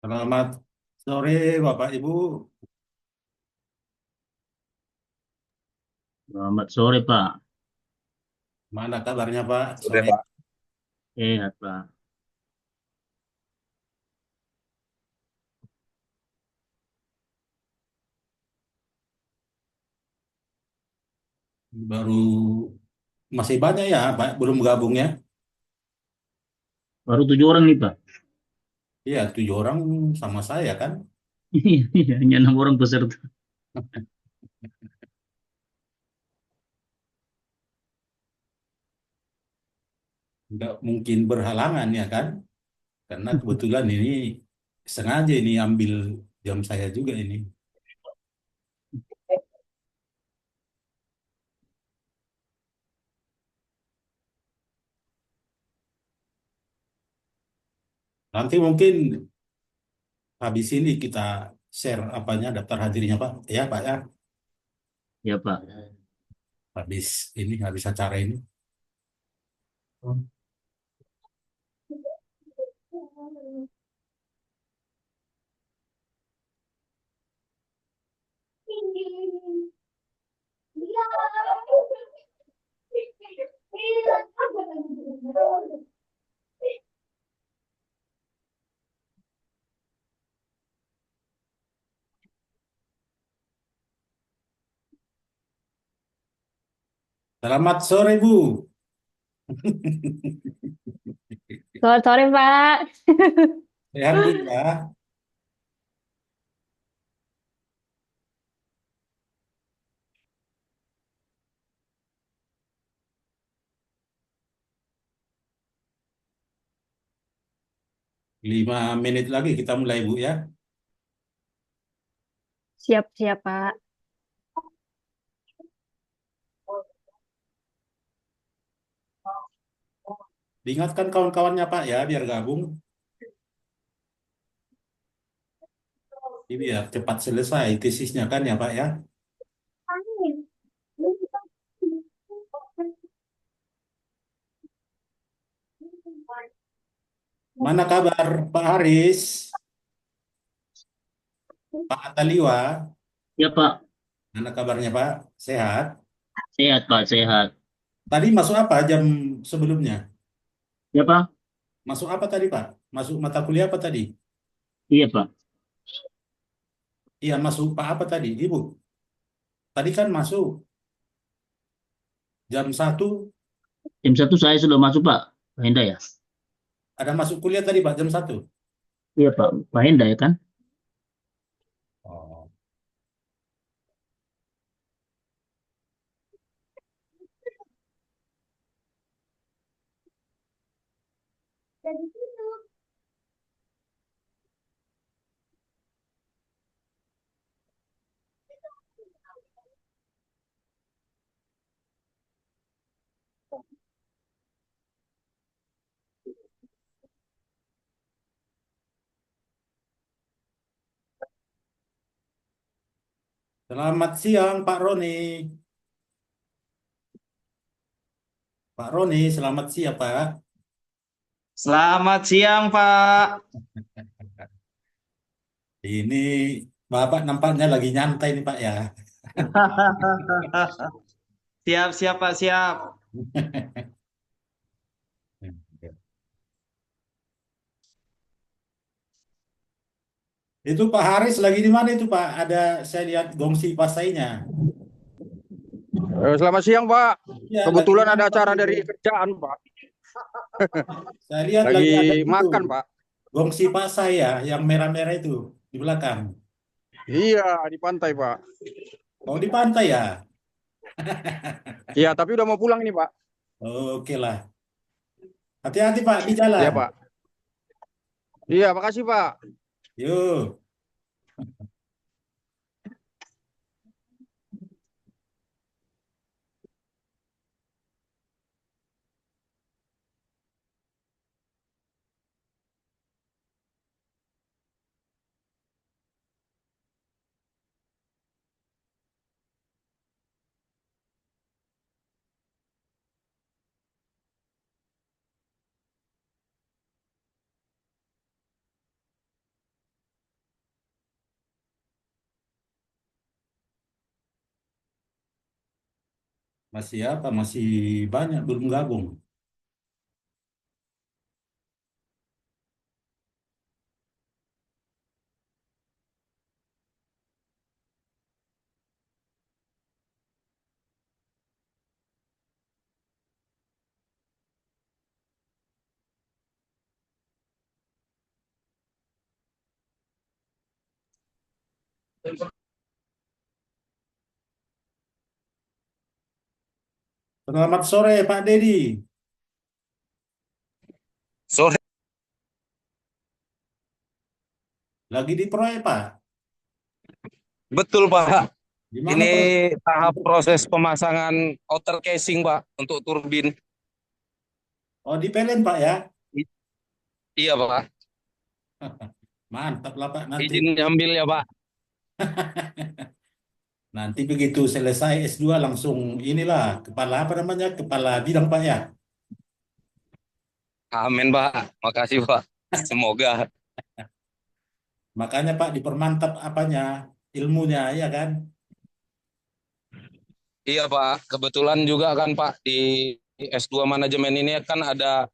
Selamat sore Bapak Ibu. Selamat sore, Pak. Mana kabarnya Pak? Sore Sore Pak. Sehat, Pak. baru masih banyak ya Pak, belum gabung ya? Baru 7 orang nih, Pak. Iya, 7 orang sama saya kan. Iya, hanya 6 orang peserta. Nggak mungkin berhalangan ya kan? Karena kebetulan ini sengaja ini ambil jam saya juga ini. Nanti mungkin habis ini kita share apanya daftar hadirnya Pak. Ya Pak ya. Ya, Pak. Habis acara ini. Selamat sore Bu. Selamat sore, Pak. Sehat Bu ya. 5 menit lagi kita mulai Bu ya. Siap-siap, Pak. Diingatkan kawan-kawannya Pak ya, biar gabung. Ini biar cepat selesai tesisnya kan ya Pak ya. Mana kabar Pak Haris, Pak Ataliwa? Ya, Pak. Mana kabarnya Pak? Sehat? Sehat, Pak. Sehat. Tadi masuk apa jam sebelumnya? Ya, Pak. Masuk apa tadi Pak? Masuk mata kuliah apa tadi? Iya, Pak. Iya masuk Pak apa tadi? Ibu, tadi kan masuk jam 1, Jam 1 saya sudah masuk, Pak. Pak Henda ya? ada masuk kuliah tadi Pak jam 1. Iya, Pak. Pak Henda ya kan? Oh. Selamat siang Pak Roni. Pak Roni, selamat siang Pak. Selamat siang, Pak. Ini Bapak nampaknya lagi nyantai nih Pak ya. Siap, siap, Pak, siap. Itu Pak Haris lagi di mana itu Pak? Ada saya lihat gongsi pasainya. Selamat siang, Pak. Ya, lagi Kebetulan ada nonton acara itu. dari kerjaan, Pak. Saya lihat Lagi lagi ada itu. makan, Pak. Gongsi pasai ya, yang merah-merah itu di belakang. Iya, di pantai, Pak. Oh, di pantai ya? Iya, tapi udah mau pulang nih, Pak. Oke lah. Hati-hati Pak di Iya, jalan. Pak. Iya, makasih, Pak. Yuk. Masih apa? Masih banyak belum gabung. Selamat sore Pak Dedi. Sore. Lagi di proyek Pak. Betul, Pak. Gimana Ini Pak? tahap proses pemasangan outer casing, Pak, untuk turbin. Oh di PLN Pak ya? I- Iya, Pak. Mantap lah Pak. Nanti Izin ambil ya, Pak. nanti begitu selesai S2 langsung inilah kepala apa namanya? Kepala bidang Pak ya. Amin, Pak. Makasih, Pak. Semoga. Makanya Pak dipermantap apanya? Ilmunya ya kan? Iya, Pak. Kebetulan juga kan, Pak, di S2 manajemen ini kan ada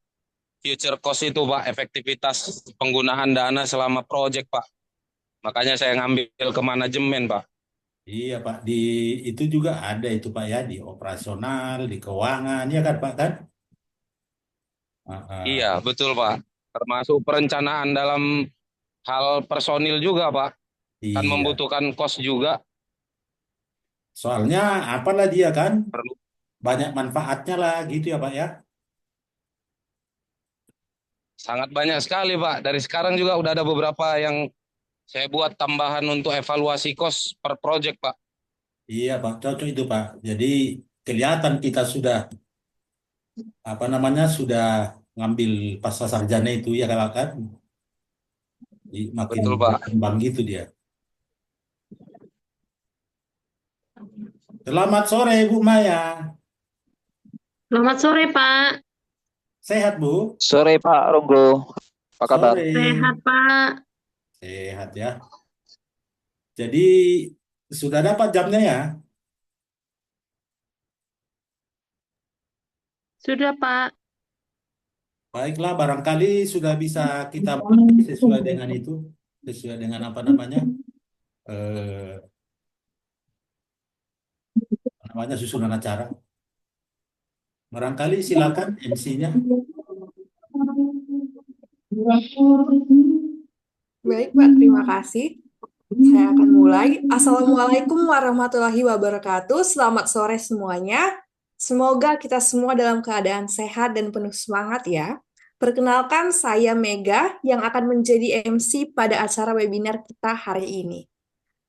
future cost itu, Pak, efektivitas penggunaan dana selama project, Pak. Makanya saya ngambil ke manajemen, Pak. Iya Pak, di itu juga ada itu Pak ya, di operasional, di keuangan, ya kan Pak kan? Ah, Iya, ah. betul, Pak. Termasuk perencanaan dalam hal personil juga, Pak. Kan Iya, membutuhkan cost juga. soalnya apalah dia kan, Perlu banyak manfaatnya lah gitu ya Pak ya. sangat banyak sekali, Pak. Dari sekarang juga udah ada beberapa yang saya buat tambahan untuk evaluasi cost per project, Pak. Iya Pak, cocok itu Pak. Jadi kelihatan kita sudah apa namanya sudah ngambil pasca sarjana itu ya kalau kan. Makin Betul, Pak. berkembang gitu dia. Selamat sore Bu Maya, Selamat sore, Pak. sehat Bu? Sore Pak Ronggo, apa kabar? Sore, Sehat, Pak. sehat ya. Jadi sudah dapat jamnya ya? Sudah, Pak. Baiklah, barangkali sudah bisa kita mulai sesuai dengan itu, sesuai dengan apa namanya, namanya susunan acara. Barangkali silakan MC-nya. Baik, Pak. Terima kasih. Saya akan mulai. Assalamualaikum warahmatullahi wabarakatuh. Selamat sore semuanya. Semoga kita semua dalam keadaan sehat dan penuh semangat ya. Perkenalkan, saya Mega yang akan menjadi MC pada acara webinar kita hari ini.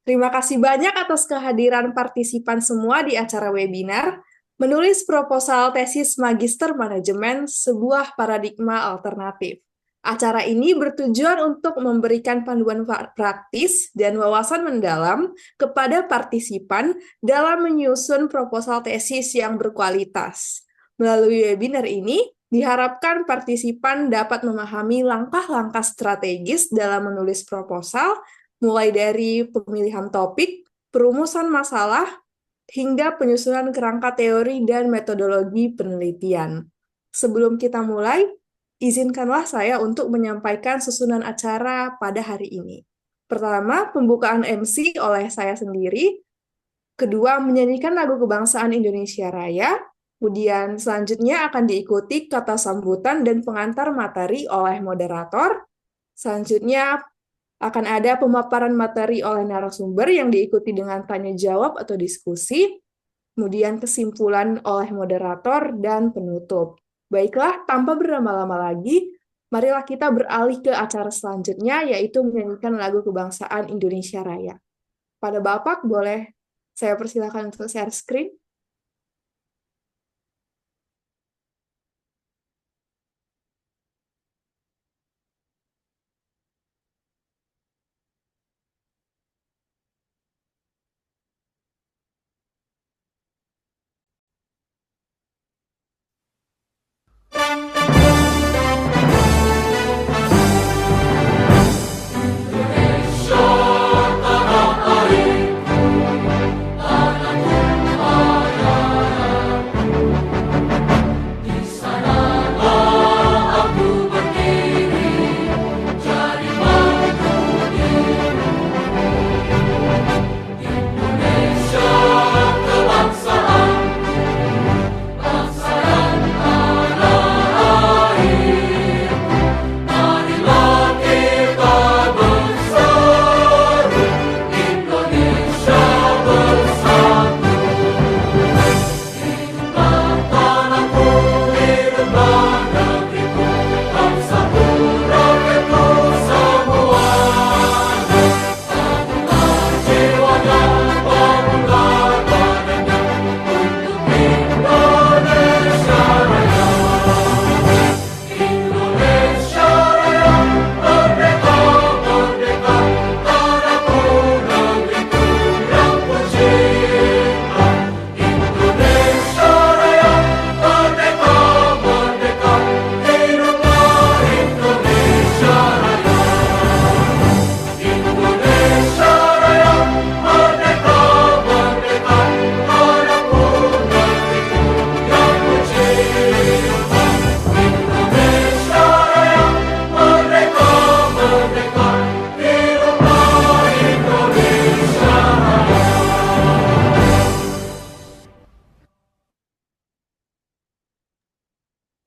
Terima kasih banyak atas kehadiran partisipan semua di acara webinar, menulis proposal tesis Magister Manajemen sebuah paradigma alternatif. Acara ini bertujuan untuk memberikan panduan praktis dan wawasan mendalam kepada partisipan dalam menyusun proposal tesis yang berkualitas. Melalui webinar ini, diharapkan partisipan dapat memahami langkah-langkah strategis dalam menulis proposal, mulai dari pemilihan topik, perumusan masalah, hingga penyusunan kerangka teori dan metodologi penelitian. Sebelum kita mulai, izinkanlah saya untuk menyampaikan susunan acara pada hari ini. Pertama, pembukaan MC oleh saya sendiri. Kedua, menyanyikan lagu kebangsaan Indonesia Raya. Kemudian selanjutnya akan diikuti kata sambutan dan pengantar materi oleh moderator. Selanjutnya akan ada pemaparan materi oleh narasumber yang diikuti dengan tanya jawab atau diskusi. Kemudian kesimpulan oleh moderator dan penutup. Baiklah, tanpa berlama-lama lagi, marilah kita beralih ke acara selanjutnya, yaitu menyanyikan lagu kebangsaan Indonesia Raya. Pada Bapak, boleh saya persilakan untuk share screen?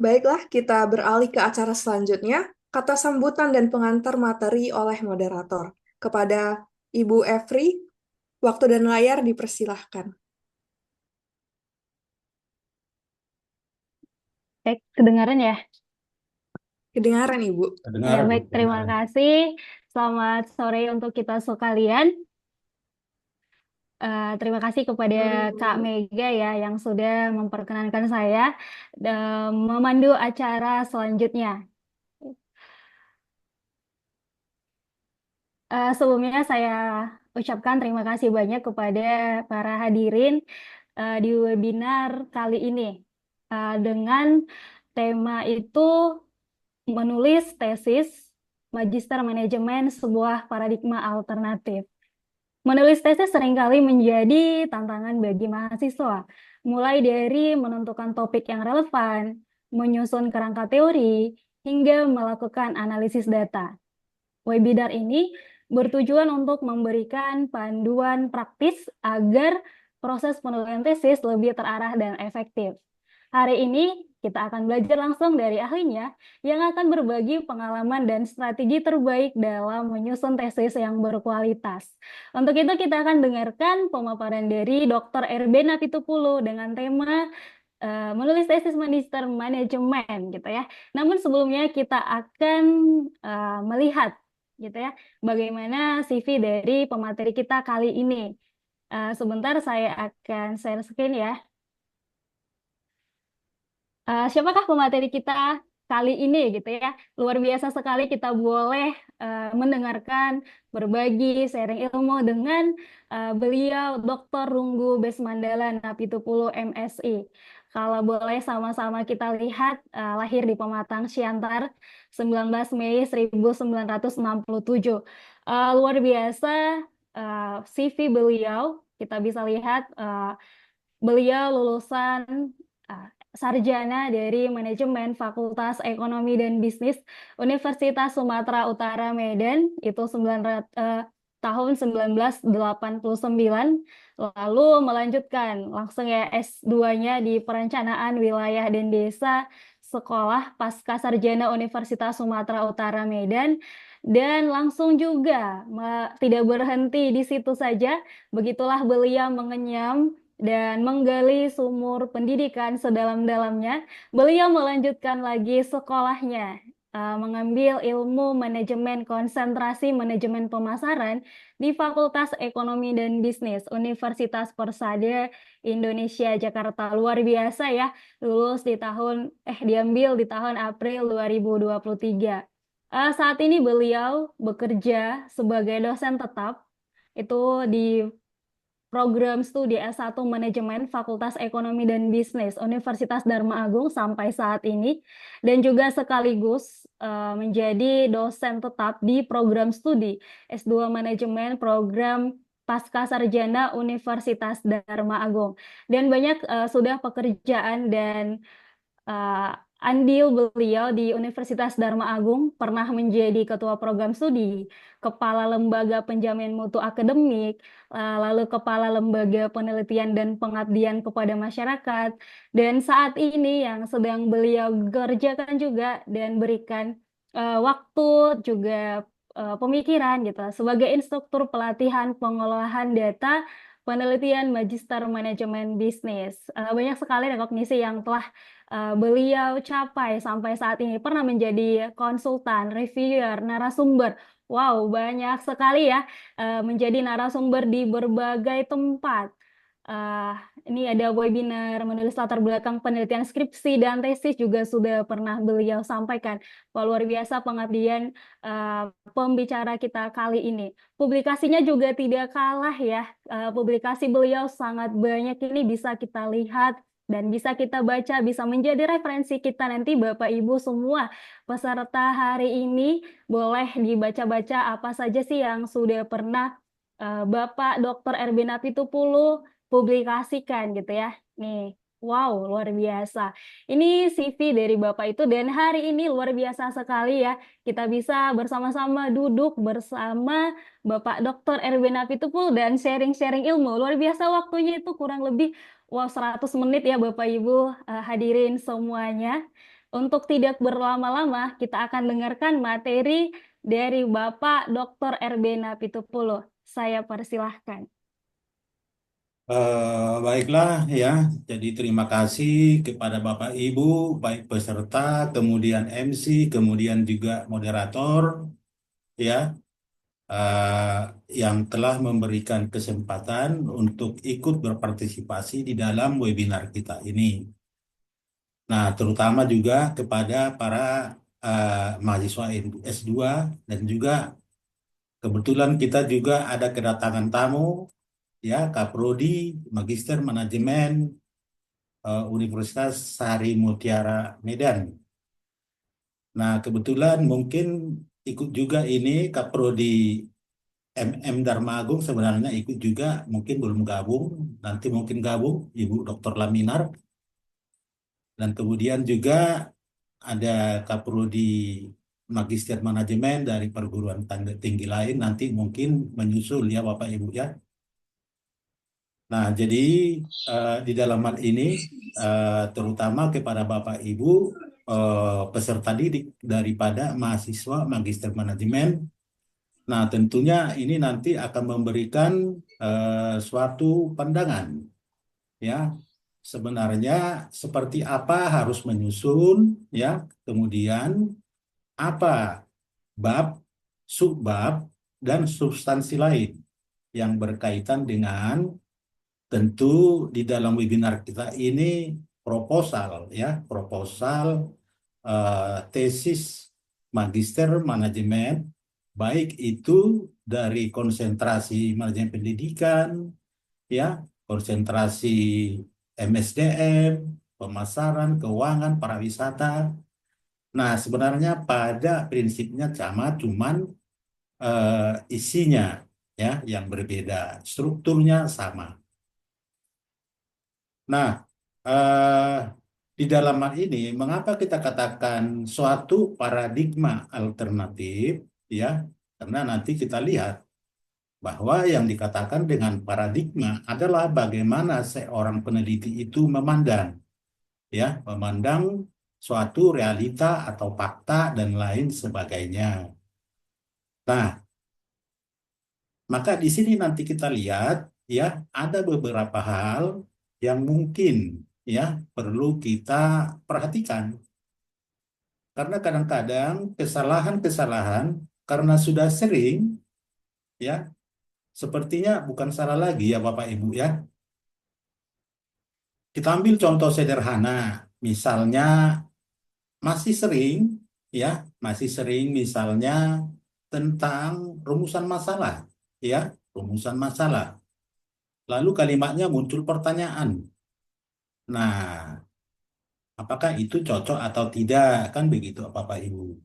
Baiklah, kita beralih ke acara selanjutnya. Kata sambutan dan pengantar materi oleh moderator. Kepada Ibu Efri, waktu dan layar dipersilahkan. Baik, kedengaran ya? Kedengaran, Ibu. Dengar, Ya, Bu, baik, terima dengar. kasih. Selamat sore untuk kita sekalian. Terima kasih kepada Kak Mega ya yang sudah memperkenankan saya memandu acara selanjutnya. Sebelumnya saya ucapkan terima kasih banyak kepada para hadirin di webinar kali ini dengan tema itu menulis tesis Magister Manajemen sebuah paradigma alternatif. Menulis tesis seringkali menjadi tantangan bagi mahasiswa, mulai dari menentukan topik yang relevan, menyusun kerangka teori, hingga melakukan analisis data. Webinar ini bertujuan untuk memberikan panduan praktis agar proses penulisan tesis lebih terarah dan efektif. Hari ini kita akan belajar langsung dari ahlinya yang akan berbagi pengalaman dan strategi terbaik dalam menyusun tesis yang berkualitas. Untuk itu kita akan dengarkan pemaparan dari Dr. Erben Apitupulu dengan tema menulis tesis Magister Manajemen gitu ya. Namun sebelumnya kita akan melihat gitu ya bagaimana CV dari pemateri kita kali ini. Sebentar saya akan share screen ya. Siapakah pemateri kita kali ini gitu ya? Luar biasa sekali kita boleh mendengarkan, berbagi, sharing ilmu dengan beliau Dr. Runggu Besmandala Napitupulu MSI. Kalau boleh sama-sama kita lihat lahir di Pematang Siantar 19 Mei 1967. Luar biasa CV beliau, kita bisa lihat beliau lulusan sarjana dari Manajemen Fakultas Ekonomi dan Bisnis Universitas Sumatera Utara Medan itu tahun 1989, lalu melanjutkan langsung ya S2-nya di Perencanaan Wilayah dan Desa Sekolah Pasca Sarjana Universitas Sumatera Utara Medan, dan langsung juga tidak berhenti di situ saja, begitulah beliau mengenyam dan menggali sumur pendidikan sedalam-dalamnya. Beliau melanjutkan lagi sekolahnya, mengambil ilmu manajemen konsentrasi manajemen pemasaran di Fakultas Ekonomi dan Bisnis Universitas Persada Indonesia Jakarta. Luar biasa ya, diambil di tahun April 2023. Saat ini beliau bekerja sebagai dosen tetap itu di program studi S1 Manajemen Fakultas Ekonomi dan Bisnis Universitas Dharma Agung sampai saat ini, dan juga sekaligus menjadi dosen tetap di program studi S2 Manajemen Program Pasca Sarjana Universitas Dharma Agung. Dan banyak sudah pekerjaan dan andil beliau di Universitas Dharma Agung, pernah menjadi ketua program studi, kepala lembaga penjamin mutu akademik, lalu kepala lembaga penelitian dan pengabdian kepada masyarakat, dan saat ini yang sedang beliau kerjakan juga dan berikan waktu juga pemikiran gitu sebagai instruktur pelatihan pengolahan data penelitian Magister Manajemen Bisnis. Banyak sekali rekognisi yang telah beliau capai sampai saat ini, pernah menjadi konsultan, reviewer, narasumber. Wow, banyak sekali ya menjadi narasumber di berbagai tempat. Ini ada webinar menulis latar belakang penelitian skripsi dan tesis juga sudah pernah beliau sampaikan. Wah, luar biasa pengabdian pembicara kita kali ini. Publikasinya juga tidak kalah ya. Publikasi beliau sangat banyak, ini bisa kita lihat dan bisa kita baca, bisa menjadi referensi kita nanti Bapak Ibu semua peserta hari ini. Boleh dibaca-baca apa saja sih yang sudah pernah Bapak Dr. Erben Apitupulu publikasikan gitu ya. Nih, wow, luar biasa. Ini CV dari Bapak itu, dan hari ini luar biasa sekali ya. Kita bisa bersama-sama duduk bersama Bapak Dr. Erben Apitupulu dan sharing-sharing ilmu. Luar biasa, waktunya itu kurang lebih 100 menit ya Bapak Ibu hadirin semuanya. Untuk tidak berlama-lama, kita akan dengarkan materi dari Bapak Dr. RB Napitupulu. Saya persilahkan. Baiklah ya, jadi terima kasih kepada Bapak Ibu, baik peserta, kemudian MC, kemudian juga moderator, ya, eh, yang telah memberikan kesempatan untuk ikut berpartisipasi di dalam webinar kita ini. Nah, terutama juga kepada para mahasiswa S2 dan juga kebetulan kita juga ada kedatangan tamu, ya, Kaprodi, Magister Manajemen Universitas Sari Mutiara Medan. Nah, kebetulan mungkin ikut juga ini Kaprodi MM Dharma Agung sebenarnya ikut juga, mungkin belum gabung, nanti mungkin gabung Ibu Dr. Laminar. Dan kemudian juga ada Kaprodi Magister Manajemen dari perguruan tinggi lain, nanti mungkin menyusul ya Bapak Ibu ya. Nah, jadi di dalam hal ini terutama kepada Bapak Ibu peserta didik daripada mahasiswa Magister Manajemen. Nah, tentunya ini nanti akan memberikan suatu pandangan ya. Sebenarnya seperti apa harus menyusun ya. Kemudian apa bab, subbab dan substansi lain yang berkaitan dengan tentu di dalam webinar kita ini proposal ya, proposal tesis magister manajemen, baik itu dari konsentrasi manajemen pendidikan, ya, konsentrasi MSDM, pemasaran, keuangan, pariwisata. Nah, sebenarnya pada prinsipnya sama, cuman isinya ya yang berbeda, strukturnya sama. Nah, di dalam hal ini, mengapa kita katakan suatu paradigma alternatif, ya? Karena nanti kita lihat bahwa yang dikatakan dengan paradigma adalah bagaimana seorang peneliti itu memandang, ya, memandang suatu realita atau fakta dan lain sebagainya. Nah, maka di sini nanti kita lihat, ya, ada beberapa hal yang mungkin ya perlu kita perhatikan. Karena kadang-kadang kesalahan-kesalahan karena sudah sering ya, sepertinya bukan salah lagi ya Bapak Ibu ya. Kita ambil contoh sederhana, misalnya masih sering ya, masih sering misalnya tentang rumusan masalah ya, rumusan masalah. Lalu kalimatnya muncul pertanyaan. Nah, apakah itu cocok atau tidak? Kan begitu Bapak Ibu.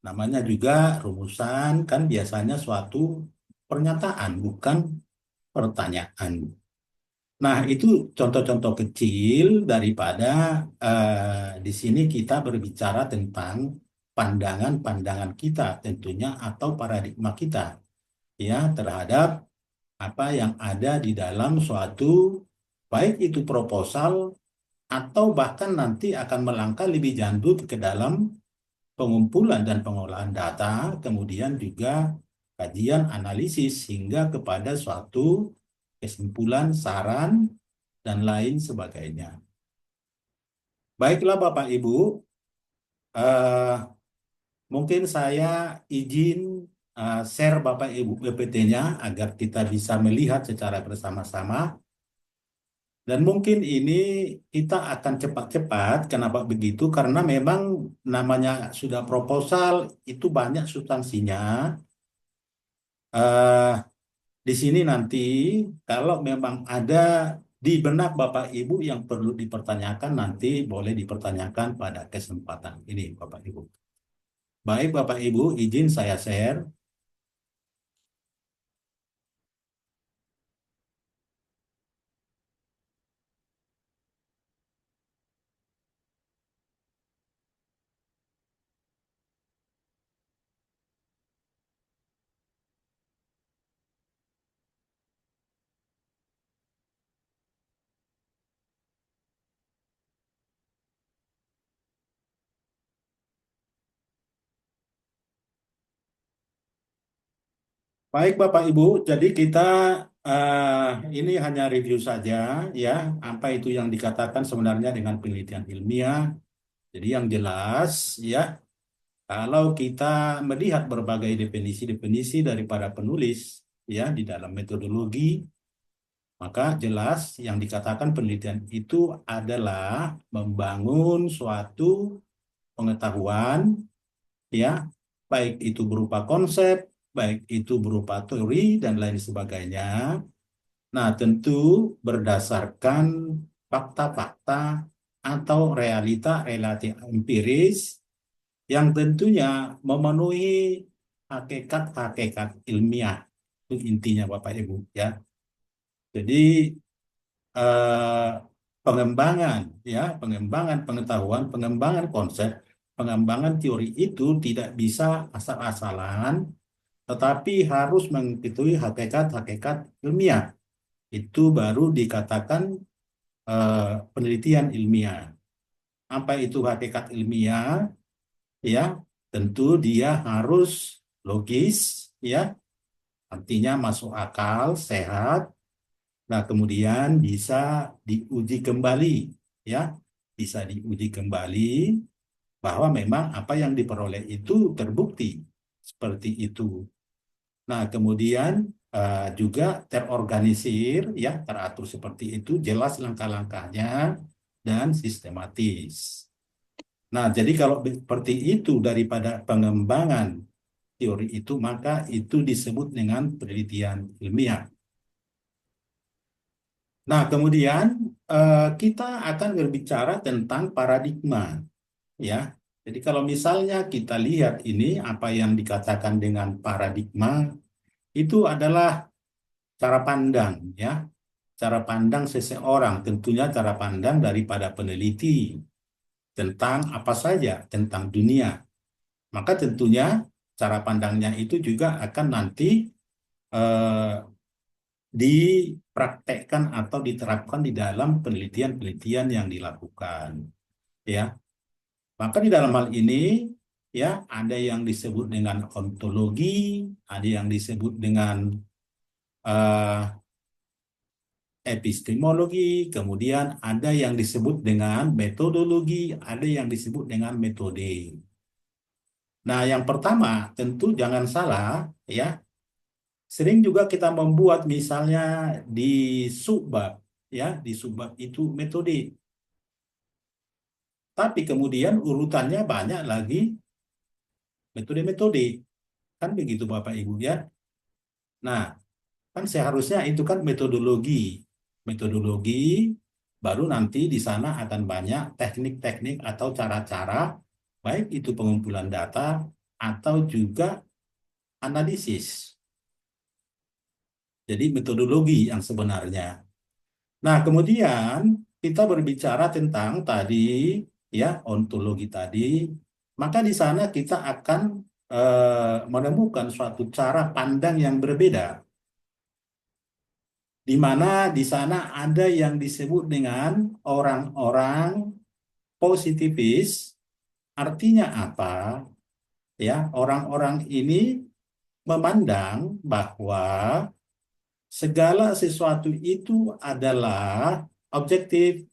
Namanya juga rumusan kan biasanya suatu pernyataan, bukan pertanyaan. Nah, itu contoh-contoh kecil daripada di sini kita berbicara tentang pandangan-pandangan kita tentunya atau paradigma kita ya terhadap apa yang ada di dalam suatu baik itu proposal atau bahkan nanti akan melangkah lebih lanjut ke dalam pengumpulan dan pengolahan data, kemudian juga kajian analisis hingga kepada suatu kesimpulan, saran, dan lain sebagainya. Baiklah Bapak Ibu, eh, mungkin saya izin share Bapak Ibu PPT-nya agar kita bisa melihat secara bersama-sama. Dan mungkin ini kita akan cepat-cepat. Kenapa begitu? Karena memang namanya sudah proposal, itu banyak substansinya. Eh, di sini nanti kalau memang ada di benak Bapak Ibu yang perlu dipertanyakan, nanti boleh dipertanyakan pada kesempatan ini Bapak Ibu. Baik Bapak Ibu, izin saya share. Baik Bapak Ibu, jadi kita ini hanya review saja ya, apa itu yang dikatakan sebenarnya dengan penelitian ilmiah. Jadi yang jelas ya, kalau kita melihat berbagai definisi-definisi daripada penulis ya di dalam metodologi, maka jelas yang dikatakan penelitian itu adalah membangun suatu pengetahuan ya, baik itu berupa konsep, baik itu berupa teori dan lain sebagainya. Nah, tentu berdasarkan fakta-fakta atau realita-realita empiris yang tentunya memenuhi hakikat-hakikat ilmiah. Itu intinya Bapak Ibu ya. Jadi eh, pengembangan ya, pengembangan pengetahuan, pengembangan konsep, pengembangan teori itu tidak bisa asal-asalan, tetapi harus mengikuti hakikat-hakikat ilmiah. Itu baru dikatakan penelitian ilmiah. Apa itu hakikat ilmiah? Ya, tentu dia harus logis, ya, artinya masuk akal, sehat. Nah, kemudian bisa diuji kembali, ya, bisa diuji kembali bahwa memang apa yang diperoleh itu terbukti seperti itu. Nah, kemudian juga terorganisir, ya, teratur seperti itu, jelas langkah-langkahnya dan sistematis. Nah, jadi kalau seperti itu daripada pengembangan teori itu, maka itu disebut dengan penelitian ilmiah. Nah, kemudian kita akan berbicara tentang paradigma, ya. Jadi kalau misalnya kita lihat ini apa yang dikatakan dengan paradigma itu adalah cara pandang, ya, cara pandang seseorang, tentunya cara pandang daripada peneliti tentang apa saja tentang dunia. Maka tentunya cara pandangnya itu juga akan nanti eh, dipraktekkan atau diterapkan di dalam penelitian-penelitian yang dilakukan, ya. Maka di dalam hal ini, ya, ada yang disebut dengan ontologi, ada yang disebut dengan eh, epistemologi, kemudian ada yang disebut dengan metodologi, ada yang disebut dengan metode. Nah, yang pertama tentu jangan salah, ya. Sering juga kita membuat misalnya di subbab, ya, di subbab itu metode. Tapi kemudian urutannya banyak lagi metode-metode. Kan begitu Bapak Ibu ya. Nah, kan seharusnya itu kan metodologi. Metodologi baru nanti di sana akan banyak teknik-teknik atau cara-cara baik itu pengumpulan data atau juga analisis. Jadi metodologi yang sebenarnya. Nah, kemudian kita berbicara tentang tadi ya ontologi tadi, maka di sana kita akan menemukan suatu cara pandang yang berbeda, di mana di sana ada yang disebut dengan orang-orang positivis. Artinya apa? Ya, orang-orang ini memandang bahwa segala sesuatu itu adalah objektif,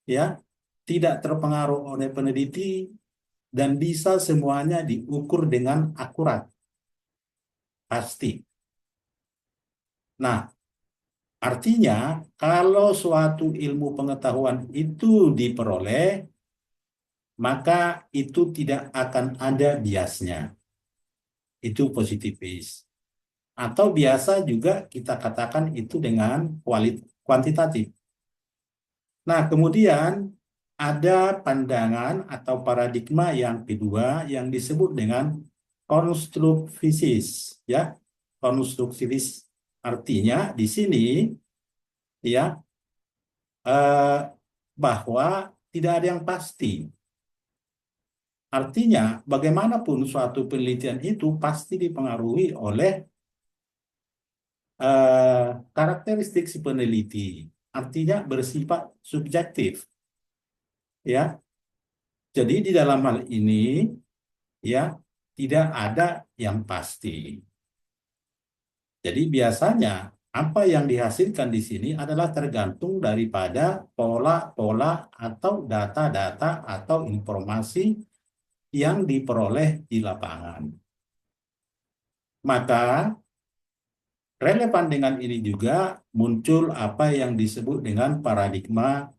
ya, tidak terpengaruh oleh peneliti dan bisa semuanya diukur dengan akurat, pasti. Nah, artinya kalau suatu ilmu pengetahuan itu diperoleh, maka itu tidak akan ada biasnya. Itu positivis. Atau biasa juga kita katakan itu dengan kuantitatif. Nah, kemudian ada pandangan atau paradigma yang kedua yang disebut dengan konstruktivis, ya. Konstruktivis artinya di sini ya bahwa tidak ada yang pasti. Artinya bagaimanapun suatu penelitian itu pasti dipengaruhi oleh karakteristik si peneliti. Artinya bersifat subjektif. Ya. Jadi di dalam hal ini ya tidak ada yang pasti. Jadi biasanya apa yang dihasilkan di sini adalah tergantung daripada pola-pola atau data-data atau informasi yang diperoleh di lapangan. Maka relevan dengan ini juga muncul apa yang disebut dengan paradigma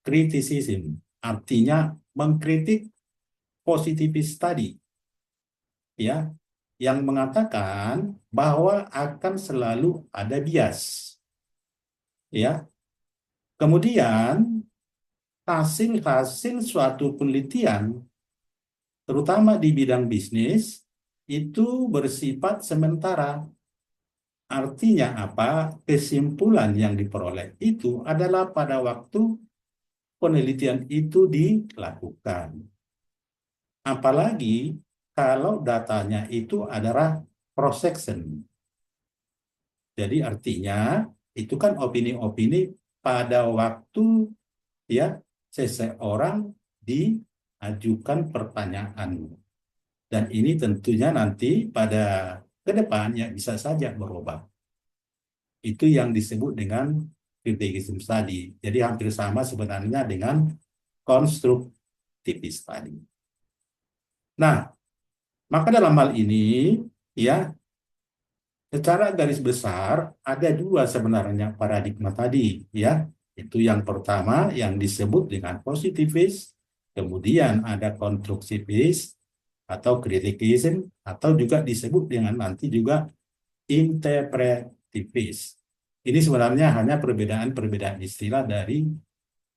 criticism, artinya mengkritik positivist tadi, ya, yang mengatakan bahwa akan selalu ada bias, ya. Kemudian hasil-hasil suatu penelitian, terutama di bidang bisnis, itu bersifat sementara. Artinya apa? Kesimpulan yang diperoleh itu adalah pada waktu penelitian itu dilakukan. Apalagi kalau datanya itu adalah cross-section. Jadi artinya itu kan opini-opini pada waktu ya seseorang diajukan pertanyaan. Dan ini tentunya nanti pada ke depan ya bisa saja berubah. Itu yang disebut dengan criticism tadi. Jadi hampir sama sebenarnya dengan konstruktivis tadi. Nah, maka dalam hal ini ya secara garis besar ada dua sebenarnya paradigma tadi ya. Itu yang pertama yang disebut dengan positivis, kemudian ada konstruktivis atau criticism, atau juga disebut dengan nanti juga interpretivis. Ini sebenarnya hanya perbedaan-perbedaan istilah dari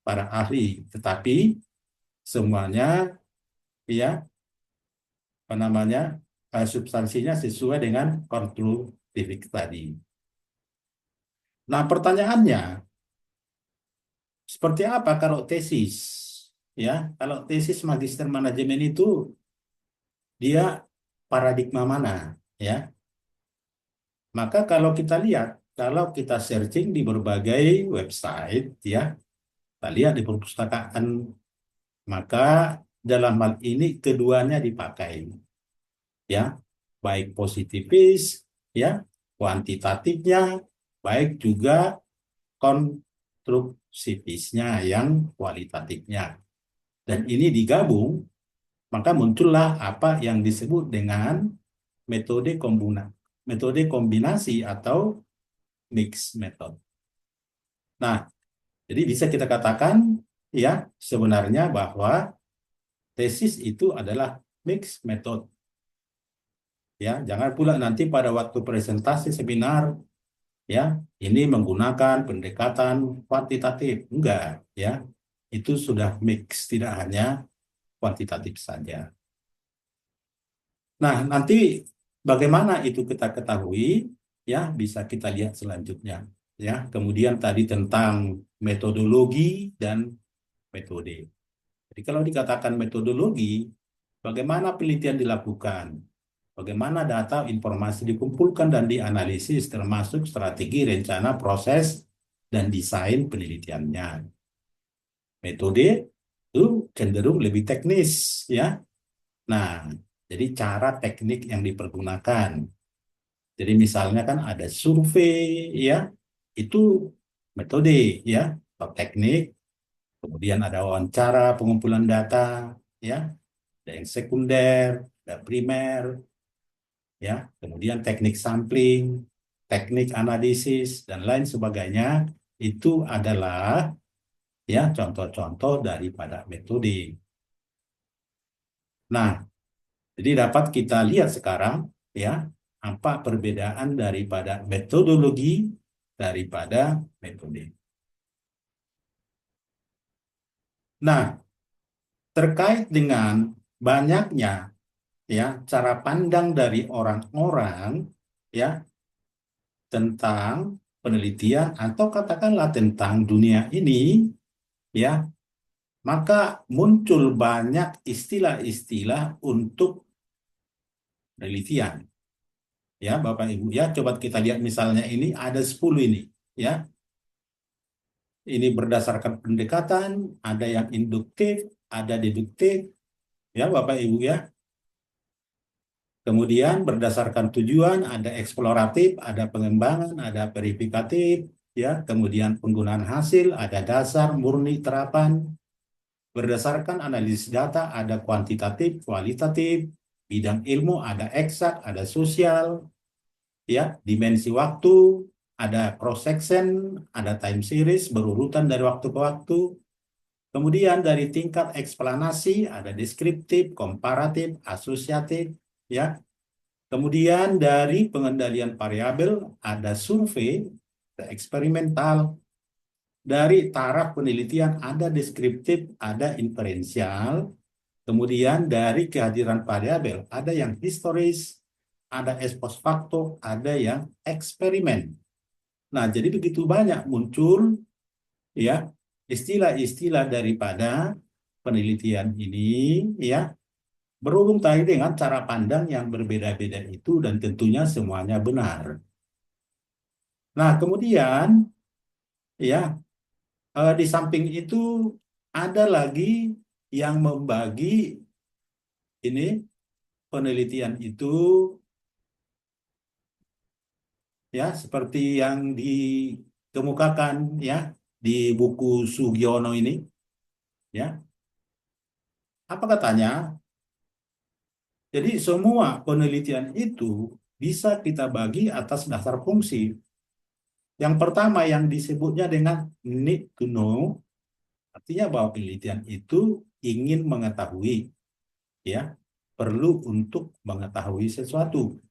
para ahli, tetapi semuanya ya apa namanya substansinya sesuai dengan konstruktivis tadi. Nah, pertanyaannya seperti apa kalau tesis? Ya, kalau tesis magister manajemen itu dia paradigma mana? Ya, maka kalau kita lihat, kalau kita searching di berbagai website, ya, kita lihat di perpustakaan, maka dalam hal ini keduanya dipakai, ya, baik positivis, ya, kuantitatifnya, baik juga konstruktivisnya yang kualitatifnya. Dan ini digabung, maka muncullah apa yang disebut dengan metode kombinasi atau mixed method. Nah, jadi bisa kita katakan ya sebenarnya bahwa tesis itu adalah mixed method. Ya, jangan pula nanti pada waktu presentasi seminar ya ini menggunakan pendekatan kuantitatif. Enggak, ya. Itu sudah mix, tidak hanya kuantitatif saja. Nah, nanti bagaimana itu kita ketahui? Ya, bisa kita lihat selanjutnya. Ya, kemudian tadi tentang metodologi dan metode. Jadi kalau dikatakan metodologi, bagaimana penelitian dilakukan? Bagaimana data informasi dikumpulkan dan dianalisis termasuk strategi, rencana, proses, dan desain penelitiannya. Metode itu cenderung lebih teknis, ya. Nah, jadi cara teknik yang dipergunakan. Jadi misalnya kan ada survei, ya, itu metode, ya, atau teknik. Kemudian ada wawancara, pengumpulan data, ya, ada yang sekunder, ada primer, ya. Kemudian teknik sampling, teknik analisis, dan lain sebagainya. Itu adalah ya contoh-contoh daripada metode. Nah, jadi dapat kita lihat sekarang ya apa perbedaan daripada metodologi daripada metode. Nah, terkait dengan banyaknya ya cara pandang dari orang-orang ya tentang penelitian atau katakanlah tentang dunia ini ya, maka muncul banyak istilah-istilah untuk penelitian. Ya, Bapak Ibu ya, coba kita lihat misalnya ini ada 10 ini ya. Ini berdasarkan pendekatan, ada yang induktif, ada deduktif ya Bapak Ibu ya. Kemudian berdasarkan tujuan ada eksploratif, ada pengembangan, ada verifikatif, ya. Kemudian penggunaan hasil, ada dasar, murni, terapan. Berdasarkan analisis data ada kuantitatif, kualitatif, bidang ilmu ada eksak, ada sosial, ya, dimensi waktu, ada cross section, ada time series berurutan dari waktu ke waktu. Kemudian dari tingkat eksplanasi ada deskriptif, komparatif, asosiatif, ya. Kemudian dari pengendalian variabel ada survei, ada eksperimental. Dari taraf penelitian ada deskriptif, ada inferensial. Kemudian dari kehadiran variabel ada yang historis, ada ex post facto, ada yang eksperimen. Nah, jadi begitu banyak muncul ya istilah-istilah daripada penelitian ini, ya, berhubung tadi dengan cara pandang yang berbeda-beda itu dan tentunya semuanya benar. Nah, kemudian ya, di samping itu ada lagi yang membagi ini penelitian itu, ya, seperti yang dikemukakan ya di buku Sugiono ini, ya. Apa katanya? Jadi semua penelitian itu bisa kita bagi atas dasar fungsi. Yang pertama yang disebutnya dengan need to know, artinya bahwa penelitian itu ingin mengetahui, ya, perlu untuk mengetahui sesuatu.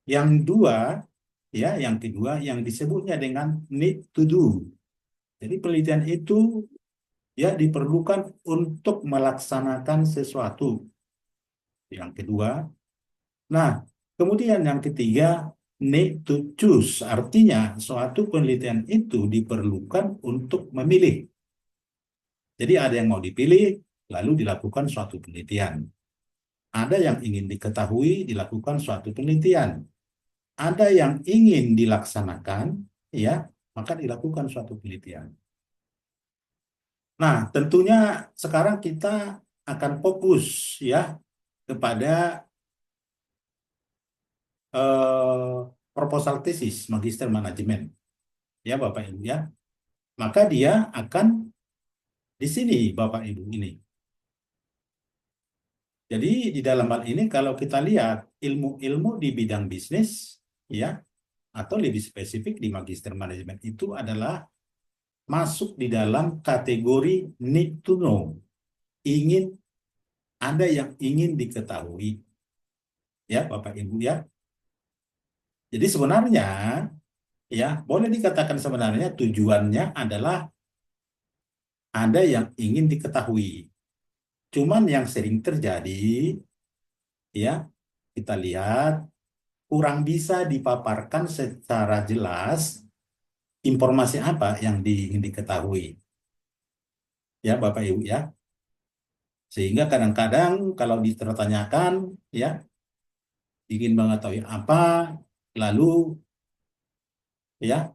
Yang dua, ya, yang kedua yang disebutnya dengan need to do. Jadi penelitian itu ya diperlukan untuk melaksanakan sesuatu. Yang kedua. Nah, kemudian yang ketiga, need to choose. Artinya suatu penelitian itu diperlukan untuk memilih. Jadi ada yang mau dipilih, lalu dilakukan suatu penelitian. Ada yang ingin diketahui, dilakukan suatu penelitian. Ada yang ingin dilaksanakan, ya, maka dilakukan suatu penelitian. Nah, tentunya sekarang kita akan fokus ya kepada proposal tesis magister manajemen, ya Bapak Ibu ya. Maka dia akan di sini Bapak Ibu ini. Jadi di dalam hal ini kalau kita lihat ilmu-ilmu di bidang bisnis, ya, atau lebih spesifik di magister manajemen itu adalah masuk di dalam kategori need to know. Ada yang ingin diketahui. Ya, Bapak Ibu ya. Jadi sebenarnya ya, boleh dikatakan sebenarnya tujuannya adalah ada yang ingin diketahui. Cuman yang sering terjadi ya, kita lihat kurang bisa dipaparkan secara jelas informasi apa yang ingin diketahui. Ya, Bapak Ibu ya. Sehingga kadang-kadang kalau ditanyakan ya ingin mengetahui apa, lalu ya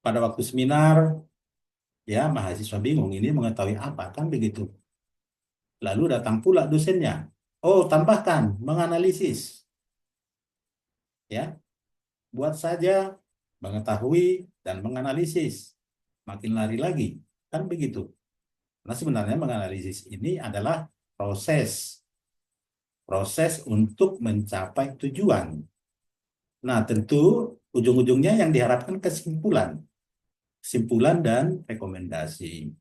pada waktu seminar ya mahasiswa bingung ini mengetahui apa, kan begitu. Lalu datang pula dosennya. Oh, tambahkan menganalisis. Ya. Buat saja mengetahui dan menganalisis. Makin lari lagi, kan begitu. Nah, sebenarnya menganalisis ini adalah proses untuk mencapai tujuan. Nah, tentu ujung-ujungnya yang diharapkan kesimpulan dan rekomendasi.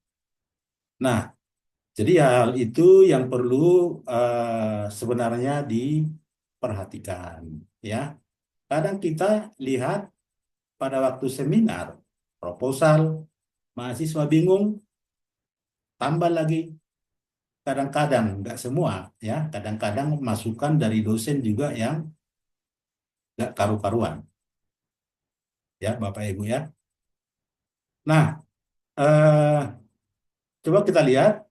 Nah, jadi hal itu yang perlu sebenarnya diperhatikan. Ya, kadang kita lihat pada waktu seminar, proposal, mahasiswa bingung, tambah lagi. Kadang-kadang, nggak semua, ya. Kadang-kadang masukan dari dosen juga yang nggak karu-karuan. Ya, Bapak Ibu ya. Nah, coba kita lihat.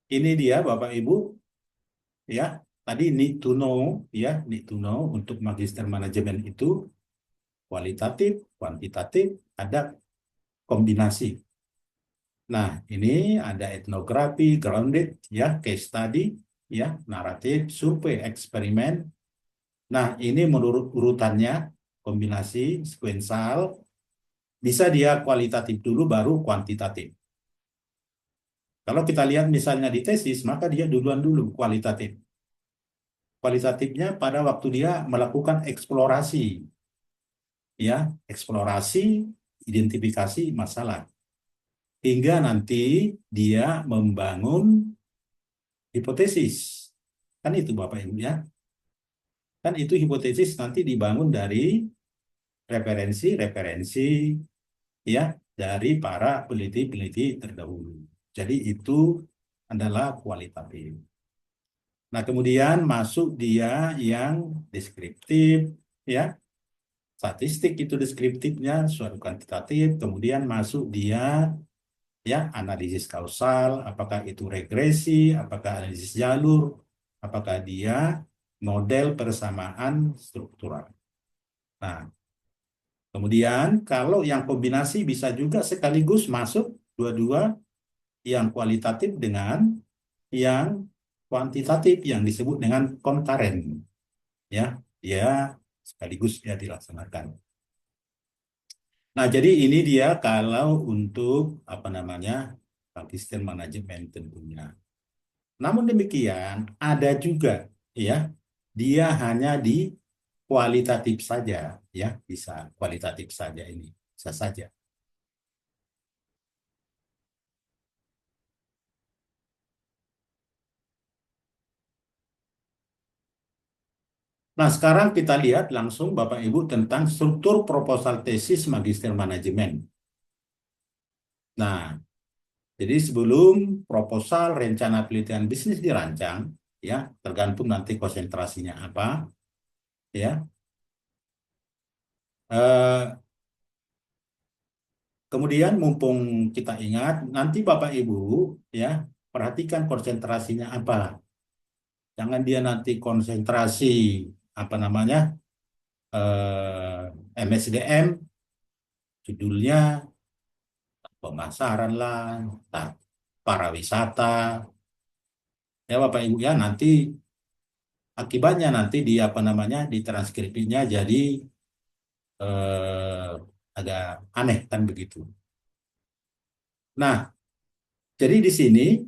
Ini dia Bapak Ibu, ya. Tadi need to know, ya, need to know untuk magister manajemen itu kualitatif, kuantitatif, ada kombinasi. Nah, ini ada etnografi, grounded, ya, case study, ya, naratif, survei, eksperimen. Nah, ini menurut urutannya, kombinasi, sekuensial, bisa dia kualitatif dulu, baru kuantitatif. Kalau kita lihat misalnya di tesis, maka dia duluan dulu kualitatif. Kualitatifnya pada waktu dia melakukan eksplorasi, ya, eksplorasi, identifikasi masalah. Hingga nanti dia membangun hipotesis. Kan itu Bapak Ibu ya. Kan itu hipotesis nanti dibangun dari referensi-referensi ya dari para peneliti-peneliti terdahulu. Jadi itu adalah kualitatif. Nah, kemudian masuk dia yang deskriptif ya. Statistik itu deskriptifnya, suatu kuantitatif, kemudian masuk dia ya analisis kausal, apakah itu regresi, apakah analisis jalur, apakah dia model persamaan struktural. Nah, kemudian kalau yang kombinasi bisa juga sekaligus masuk dua-dua, yang kualitatif dengan yang kuantitatif yang disebut dengan konkaren. Ya, dia sekaligus ya dilaksanakan. Nah, jadi ini dia kalau untuk apa namanya asisten manajemen tentunya. Namun demikian ada juga ya dia hanya di kualitatif saja ya, bisa kualitatif saja ini bisa saja. Nah, sekarang kita lihat langsung Bapak Ibu tentang struktur proposal tesis magister manajemen. Nah, jadi sebelum proposal rencana penelitian bisnis dirancang, ya tergantung nanti konsentrasinya apa, ya. Kemudian mumpung kita ingat, nanti Bapak Ibu ya perhatikan konsentrasinya apa. Jangan dia nanti konsentrasi apa namanya MSDM, judulnya pemasaran lah, pariwisata. Ya Bapak Ibu ya nanti akibatnya nanti di apa namanya di transkripsinya jadi agak aneh kan begitu. Nah, jadi di sini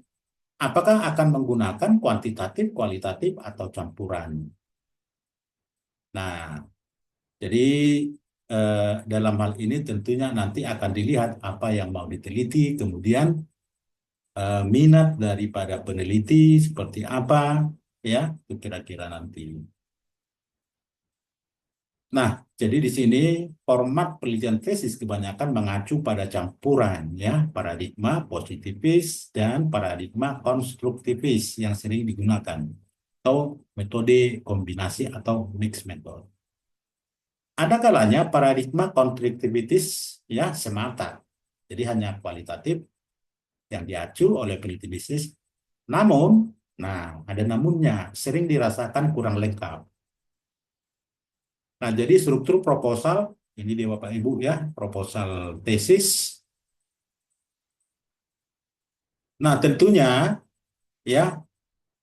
apakah akan menggunakan kuantitatif, kualitatif atau campuran? Nah, jadi dalam hal ini tentunya nanti akan dilihat apa yang mau diteliti, kemudian minat daripada peneliti seperti apa, ya, itu kira-kira nanti. Nah, jadi di sini format penelitian tesis kebanyakan mengacu pada campuran, ya, paradigma positifis dan paradigma konstruktivis yang sering digunakan, atau metode kombinasi atau mixed method. Ada kalanya paradigma konstruktivitis, ya, semata, jadi hanya kualitatif yang diacu oleh peneliti bisnis. Namun, nah, ada namunnya, sering dirasakan kurang lengkap. Nah, jadi struktur proposal, ini dia Bapak Ibu ya, proposal tesis. Nah, tentunya ya,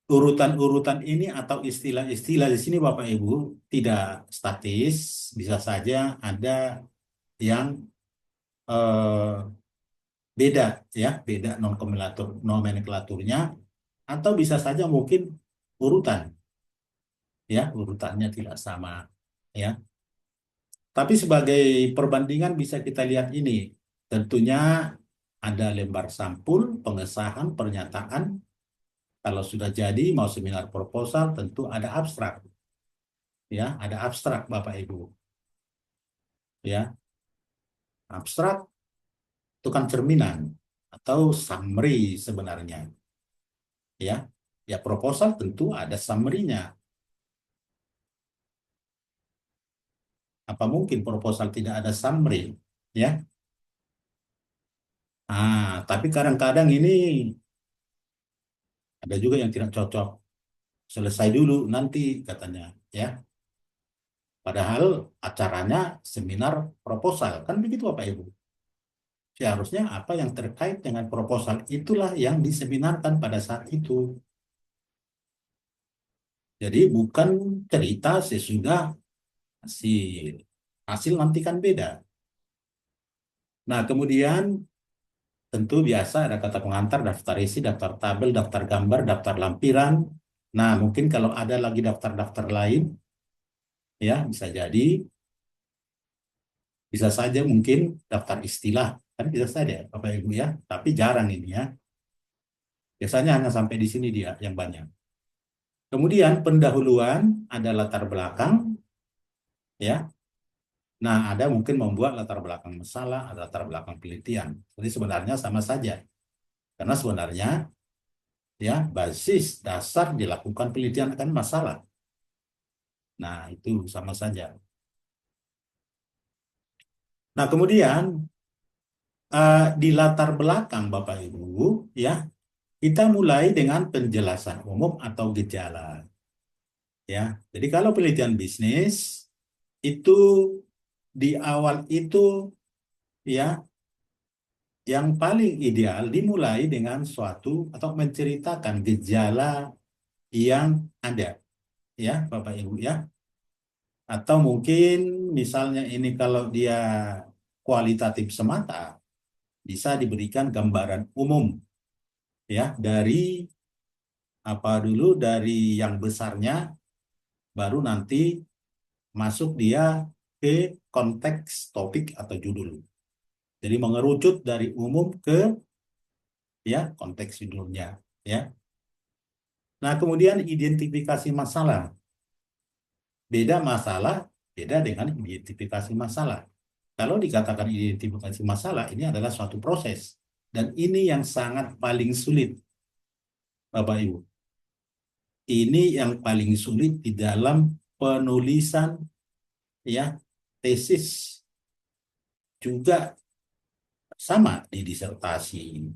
urutan-urutan ini atau istilah-istilah di sini Bapak Ibu tidak statis, bisa saja ada yang beda ya, beda nomenklaturnya, atau bisa saja mungkin urutan ya, urutannya tidak sama ya. Tapi sebagai perbandingan bisa kita lihat ini. Tentunya ada lembar sampul, pengesahan, pernyataan. Kalau sudah jadi mau seminar proposal tentu ada abstrak. Ya, ada abstrak Bapak Ibu. Ya, abstrak itu kan cerminan atau summary sebenarnya. Ya, ya proposal tentu ada summary-nya. Apa mungkin proposal tidak ada summary? Ya. Tapi kadang-kadang ini ada juga yang tidak cocok. Selesai dulu nanti katanya, ya. Padahal acaranya seminar proposal, kan begitu Bapak Ibu. Seharusnya apa yang terkait dengan proposal itulah yang diseminarkan pada saat itu. Jadi bukan cerita sesudah hasil. Hasil nanti kan beda. Nah, kemudian tentu biasa ada kata pengantar, daftar isi, daftar tabel, daftar gambar, daftar lampiran. Nah, mungkin kalau ada lagi daftar-daftar lain, ya bisa jadi, bisa saja mungkin daftar istilah. Kan bisa saja, Bapak Ibu ya. Tapi jarang ini ya. Biasanya hanya sampai di sini dia yang banyak. Kemudian pendahuluan ada latar belakang, ya. Nah, ada mungkin membuat latar belakang masalah, ada latar belakang penelitian. Jadi sebenarnya sama saja. Karena sebenarnya ya basis dasar dilakukan penelitian akan masalah. Nah, itu sama saja. Nah, kemudian di latar belakang Bapak Ibu, ya, kita mulai dengan penjelasan umum atau gejala. Ya, jadi kalau penelitian bisnis itu di awal itu ya yang paling ideal dimulai dengan suatu atau menceritakan gejala yang ada, ya Bapak Ibu ya. Atau mungkin misalnya ini kalau dia kualitatif semata, bisa diberikan gambaran umum ya dari apa dulu dari yang besarnya, baru nanti masuk dia ke konteks topik atau judul. Jadi mengerucut dari umum ke ya konteks judulnya ya. Nah, kemudian identifikasi masalah. Beda masalah, beda dengan identifikasi masalah. Kalau dikatakan identifikasi masalah, ini adalah suatu proses. Dan ini yang sangat paling sulit, Bapak Ibu. Ini yang paling sulit di dalam penulisan ya tesis, juga sama di disertasi.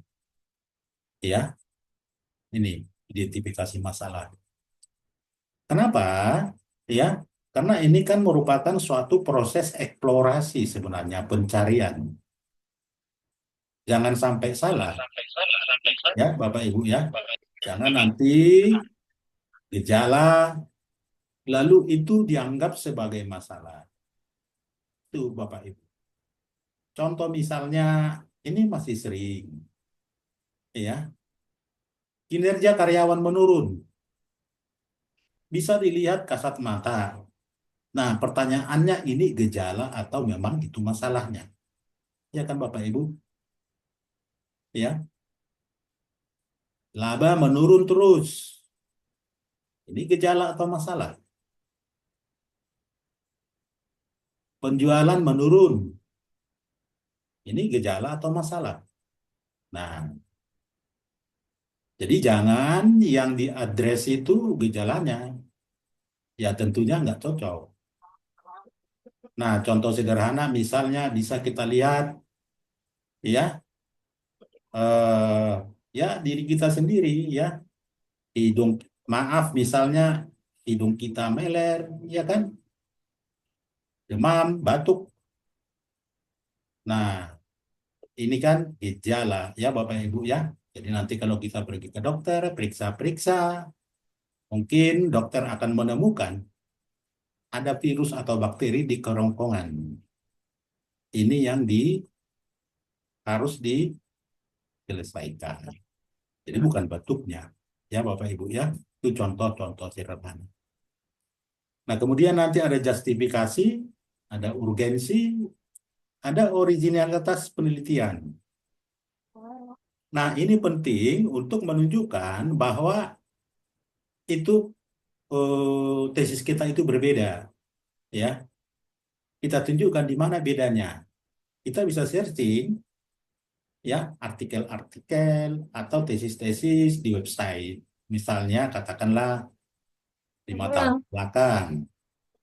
Ya, ini identifikasi masalah. Kenapa? Ya, karena ini kan merupakan suatu proses eksplorasi sebenarnya, pencarian. Jangan sampai salah, ya Bapak Ibu ya. Jangan nanti gejala, lalu itu dianggap sebagai masalah. Itu Bapak Ibu. Contoh misalnya, ini masih sering, ya. Kinerja karyawan menurun. Bisa dilihat kasat mata. Nah, pertanyaannya ini gejala atau memang itu masalahnya? Ya kan Bapak Ibu? Ya. Laba menurun terus. Ini gejala atau masalah? Penjualan menurun. Ini gejala atau masalah? Nah, jadi jangan yang diadres itu gejalanya. Ya tentunya nggak cocok. Nah, contoh sederhana misalnya bisa kita lihat ya ya diri kita sendiri ya. Hidung maaf misalnya hidung kita meler ya kan? Demam, batuk. Nah, ini kan gejala ya Bapak Ibu ya. Jadi nanti kalau kita pergi ke dokter, periksa-periksa, mungkin dokter akan menemukan ada virus atau bakteri di kerongkongan. Ini yang harus diselesaikan. Jadi bukan batuknya, ya Bapak Ibu ya. Itu contoh-contoh sederhana. Nah, kemudian nanti ada justifikasi, ada urgensi, ada originalitas penelitian. Nah, ini penting untuk menunjukkan bahwa itu tesis kita itu berbeda, ya. Kita tunjukkan di mana bedanya. Kita bisa searching, ya, artikel-artikel atau tesis-tesis di website. Misalnya, katakanlah 5 tahun belakang,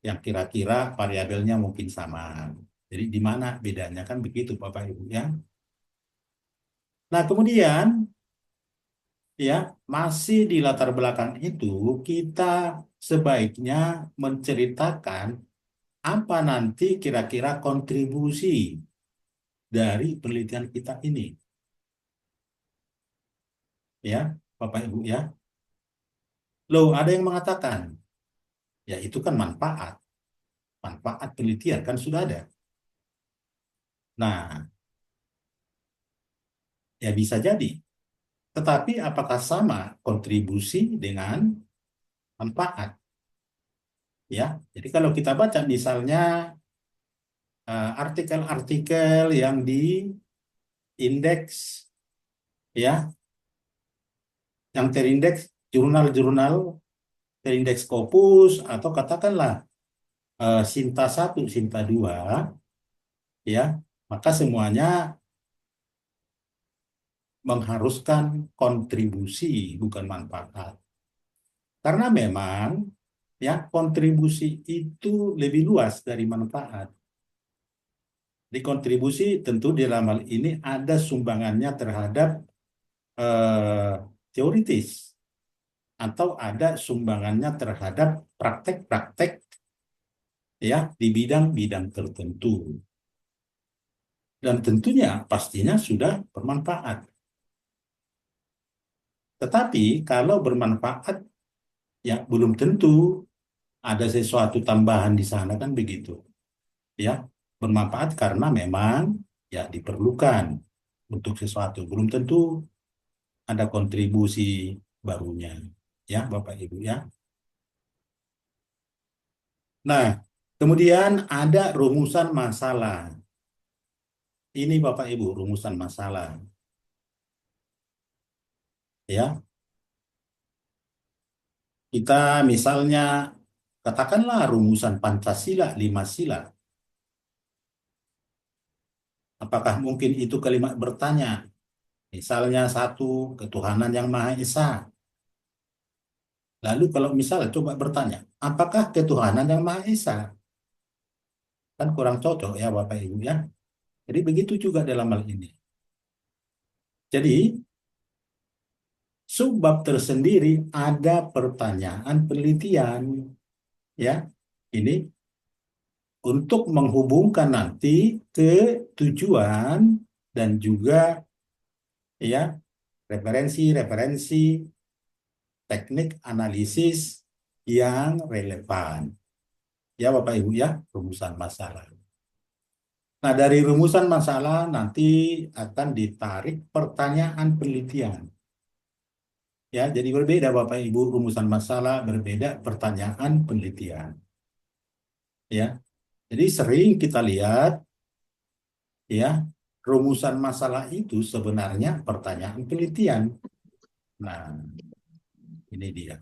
yang kira-kira variabelnya mungkin sama. Jadi di mana bedanya kan begitu, Bapak Ibu ya. Nah, kemudian ya, masih di latar belakang itu kita sebaiknya menceritakan apa nanti kira-kira kontribusi dari penelitian kita ini. Ya, Bapak Ibu ya. Loh, ada yang mengatakan, ya itu kan manfaat. Manfaat penelitian kan sudah ada. Nah, ya bisa jadi. Tetapi apakah sama kontribusi dengan manfaat? Ya, jadi kalau kita baca misalnya artikel-artikel yang diindeks, ya, yang terindeks jurnal-jurnal terindeks Scopus atau katakanlah Sinta 1, Sinta 2, ya, maka semuanya mengharuskan kontribusi bukan manfaat. Karena memang ya kontribusi itu lebih luas dari manfaat. Di kontribusi tentu di dalam hal ini ada sumbangannya terhadap teoritis atau ada sumbangannya terhadap praktek-praktek ya di bidang-bidang tertentu. Dan tentunya pastinya sudah bermanfaat. Tetapi kalau bermanfaat ya belum tentu ada sesuatu tambahan di sana kan begitu. Ya, bermanfaat karena memang ya diperlukan untuk sesuatu. Belum tentu ada kontribusi barunya. Ya, Bapak Ibu ya. Nah, kemudian ada rumusan masalah. Ini Bapak Ibu, rumusan masalah. Ya. Kita misalnya katakanlah rumusan Pancasila 5 sila. Apakah mungkin itu kalimat bertanya? Misalnya satu, ketuhanan yang Maha Esa. Lalu kalau misalnya coba bertanya, apakah ketuhanan yang Maha Esa? Kan kurang cocok ya Bapak Ibu ya. Jadi begitu juga dalam hal ini. Jadi subbab tersendiri ada pertanyaan penelitian ya. Ini untuk menghubungkan nanti ke tujuan dan juga ya referensi-referensi teknik analisis yang relevan. Ya Bapak Ibu ya, rumusan masalah. Nah, dari rumusan masalah nanti akan ditarik pertanyaan penelitian. Ya, jadi berbeda Bapak Ibu, rumusan masalah berbeda, pertanyaan penelitian. Ya. Jadi sering kita lihat ya, rumusan masalah itu sebenarnya pertanyaan penelitian. Nah, ini dia.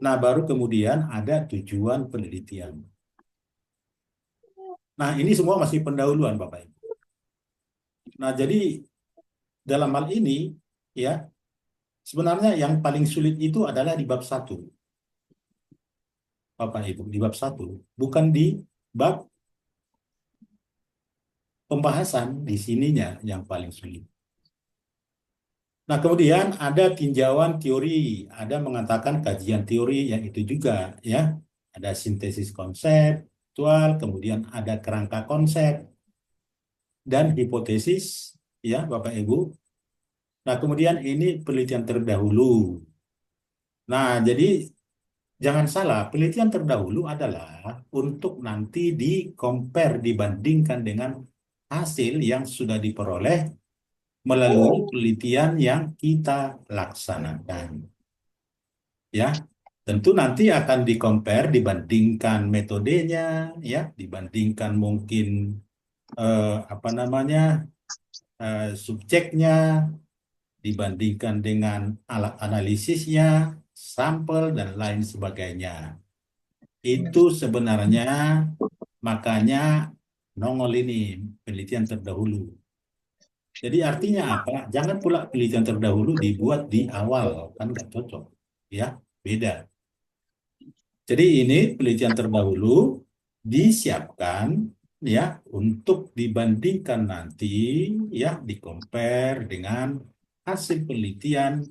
Nah, baru kemudian ada tujuan penelitian. Nah, ini semua masih pendahuluan Bapak Ibu. Nah, jadi dalam hal ini ya, sebenarnya yang paling sulit itu adalah di bab 1. Bapak Ibu, di bab 1, bukan di bab pembahasan di sininya yang paling sulit. Nah, kemudian ada tinjauan teori, ada mengatakan kajian teori yang itu juga ya. Ada sintesis konseptual, kemudian ada kerangka konsep dan hipotesis ya, Bapak Ibu. Nah, kemudian ini penelitian terdahulu. Nah, jadi jangan salah, penelitian terdahulu adalah untuk nanti di-compare, dibandingkan dengan hasil yang sudah diperoleh melalui penelitian yang kita laksanakan. Ya, tentu nanti akan di-compare, dibandingkan metodenya, ya, dibandingkan mungkin subjeknya, dibandingkan dengan alat analisisnya, sampel dan lain sebagainya. Itu sebenarnya makanya nongol ini penelitian terdahulu. Jadi artinya apa? Jangan pula penelitian terdahulu dibuat di awal, kan nggak cocok, ya beda. Jadi ini penelitian terdahulu disiapkan ya untuk dibandingkan nanti ya di-compare dengan hasil penelitian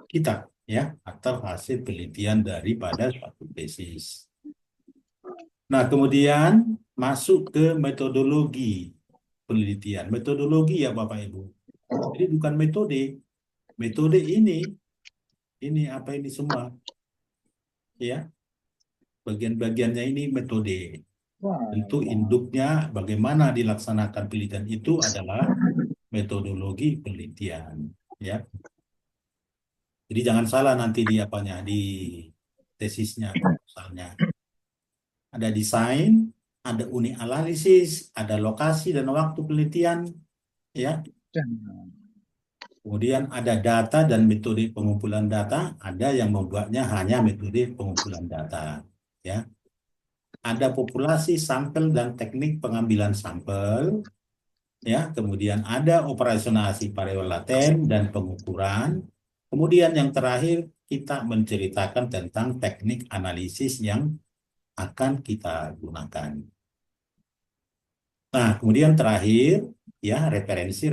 kita ya atau hasil penelitian daripada suatu tesis. Nah, kemudian masuk ke metodologi. penelitian. Metodologi ya Bapak Ibu. Jadi bukan metode. Metode ini apa ini semua, ya. Bagian-bagiannya ini metode. Tentu induknya bagaimana dilaksanakan penelitian itu adalah metodologi penelitian, ya. Jadi jangan salah nanti di apanya, di tesisnya misalnya. Ada desain, ada unit analisis, ada lokasi dan waktu penelitian, ya. Kemudian ada data dan metode pengumpulan data, ada yang membuatnya hanya metode pengumpulan data, ya. Ada populasi, sampel dan teknik pengambilan sampel, ya. Kemudian ada operasionalisasi variabel laten dan pengukuran. Kemudian yang terakhir kita menceritakan tentang teknik analisis yang akan kita gunakan. Nah, kemudian terakhir ya referensi,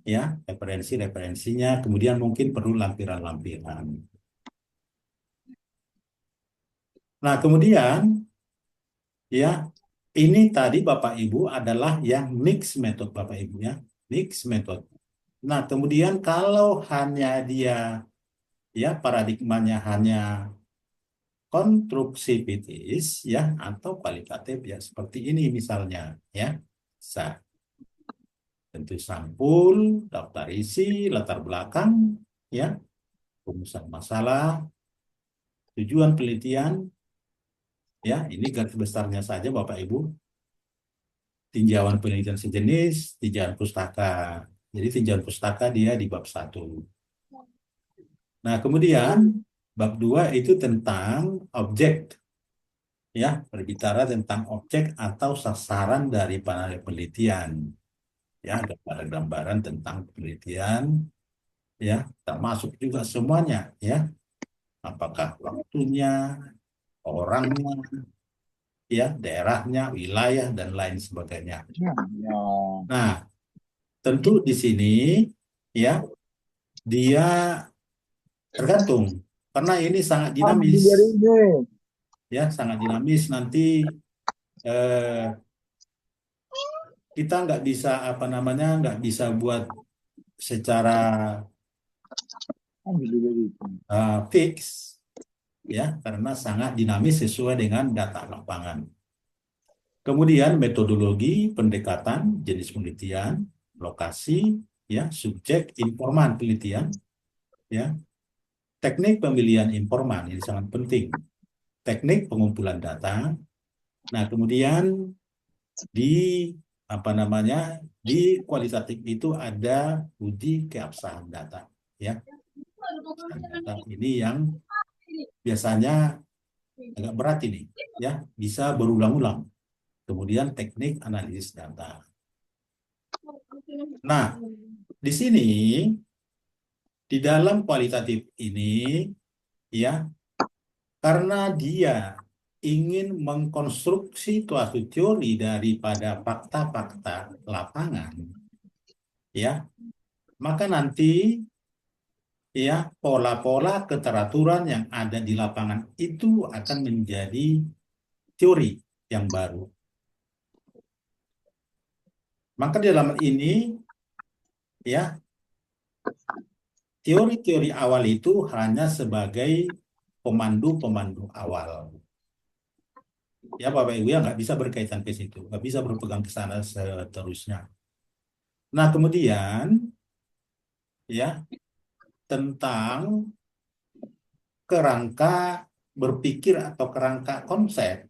ya referensinya, kemudian mungkin perlu lampiran-lampiran. Nah, kemudian ya ini tadi Bapak Ibu adalah yang mix method Bapak Ibu ya, mix method. Nah, kemudian kalau hanya dia ya paradigmanya hanya konstruktivitis ya atau kualitatif ya seperti ini misalnya ya. Bisa tentu sampul, daftar isi, latar belakang ya, rumusan masalah, tujuan penelitian ya, ini garis besarnya saja Bapak Ibu. Tinjauan penelitian sejenis, tinjauan pustaka. Jadi tinjauan pustaka dia di bab 1. Nah, kemudian bab 2 itu tentang objek. Ya, berbicara tentang objek atau sasaran dari penelitian. Ya, ada gambaran tentang penelitian. Ya, termasuk juga semuanya. Ya, apakah waktunya, orangnya, ya, daerahnya, wilayah, dan lain sebagainya. Nah, tentu di sini, ya, dia tergantung. Karena ini sangat dinamis. Ya, sangat dinamis. Nanti kita nggak bisa nggak bisa buat secara fix ya karena sangat dinamis sesuai dengan data lapangan. Kemudian metodologi pendekatan jenis penelitian, lokasi ya, subjek informan penelitian ya, teknik pemilihan informan ini sangat penting, teknik pengumpulan data. Nah, kemudian di di kualitatif itu ada uji keabsahan data ya. Data ini yang biasanya agak berat ini ya, bisa berulang-ulang. Kemudian teknik analisis data. Nah, di sini di dalam kualitatif ini ya, karena dia ingin mengkonstruksi suatu teori daripada fakta-fakta lapangan, ya, maka nanti ya pola-pola keteraturan yang ada di lapangan itu akan menjadi teori yang baru. Maka di dalam ini ya teori-teori awal itu hanya sebagai pemandu-pemandu awal. Ya Bapak Ibu ya nggak bisa berkaitan ke situ, nggak bisa berpegang ke sana seterusnya. Nah, kemudian ya tentang kerangka berpikir atau kerangka konsep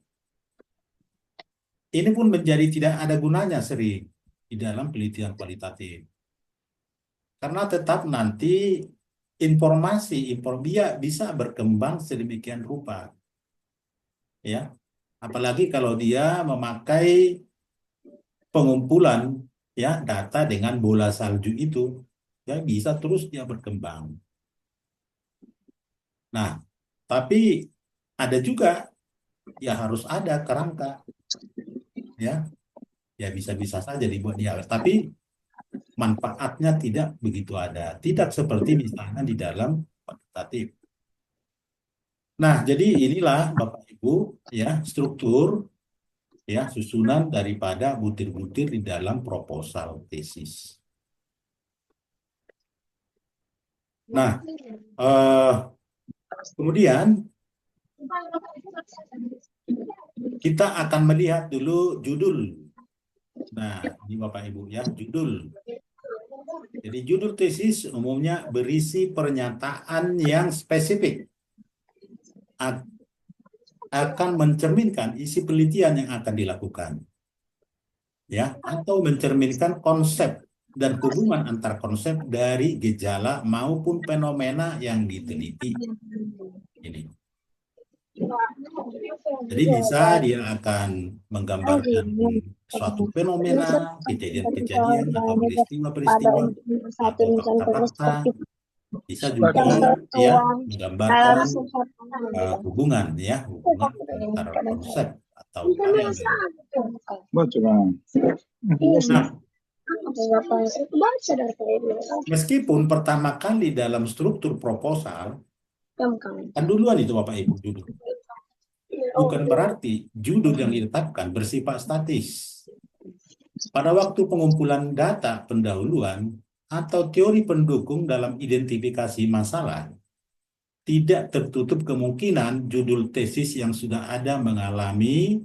ini pun menjadi tidak ada gunanya sering di dalam penelitian kualitatif. Karena tetap nanti informasi bisa berkembang sedemikian rupa. Ya. Apalagi kalau dia memakai pengumpulan ya data dengan bola salju itu, ya bisa terus dia berkembang. Nah, tapi ada juga ya harus ada kerangka. Ya. Ya bisa-bisa saja dibuat dia, tapi manfaatnya tidak begitu ada. Tidak seperti misalnya di dalam kuantitatif. Nah, jadi inilah Bapak Ibu ya struktur Ya, susunan daripada butir-butir di dalam proposal tesis. Nah, kemudian kita akan melihat dulu judul. Nah, ini Bapak Ibu ya, judul. Jadi judul tesis umumnya berisi pernyataan yang spesifik, akan mencerminkan isi penelitian yang akan dilakukan, ya, atau mencerminkan konsep dan hubungan antar konsep dari gejala maupun fenomena yang diteliti. Ini. Jadi bisa dia akan menggambarkan suatu fenomena, kejadian-kejadian atau peristiwa-peristiwa atau fakta-fakta. Bisa juga ya menggambarkan hubungan ya, hubungan antara konsep atau hal yang meskipun pertama kali dalam struktur proposal, kan duluan itu Bapak Ibu judul. Bukan berarti judul yang ditetapkan bersifat statis. Pada waktu pengumpulan data pendahuluan atau teori pendukung dalam identifikasi masalah, tidak tertutup kemungkinan judul tesis yang sudah ada mengalami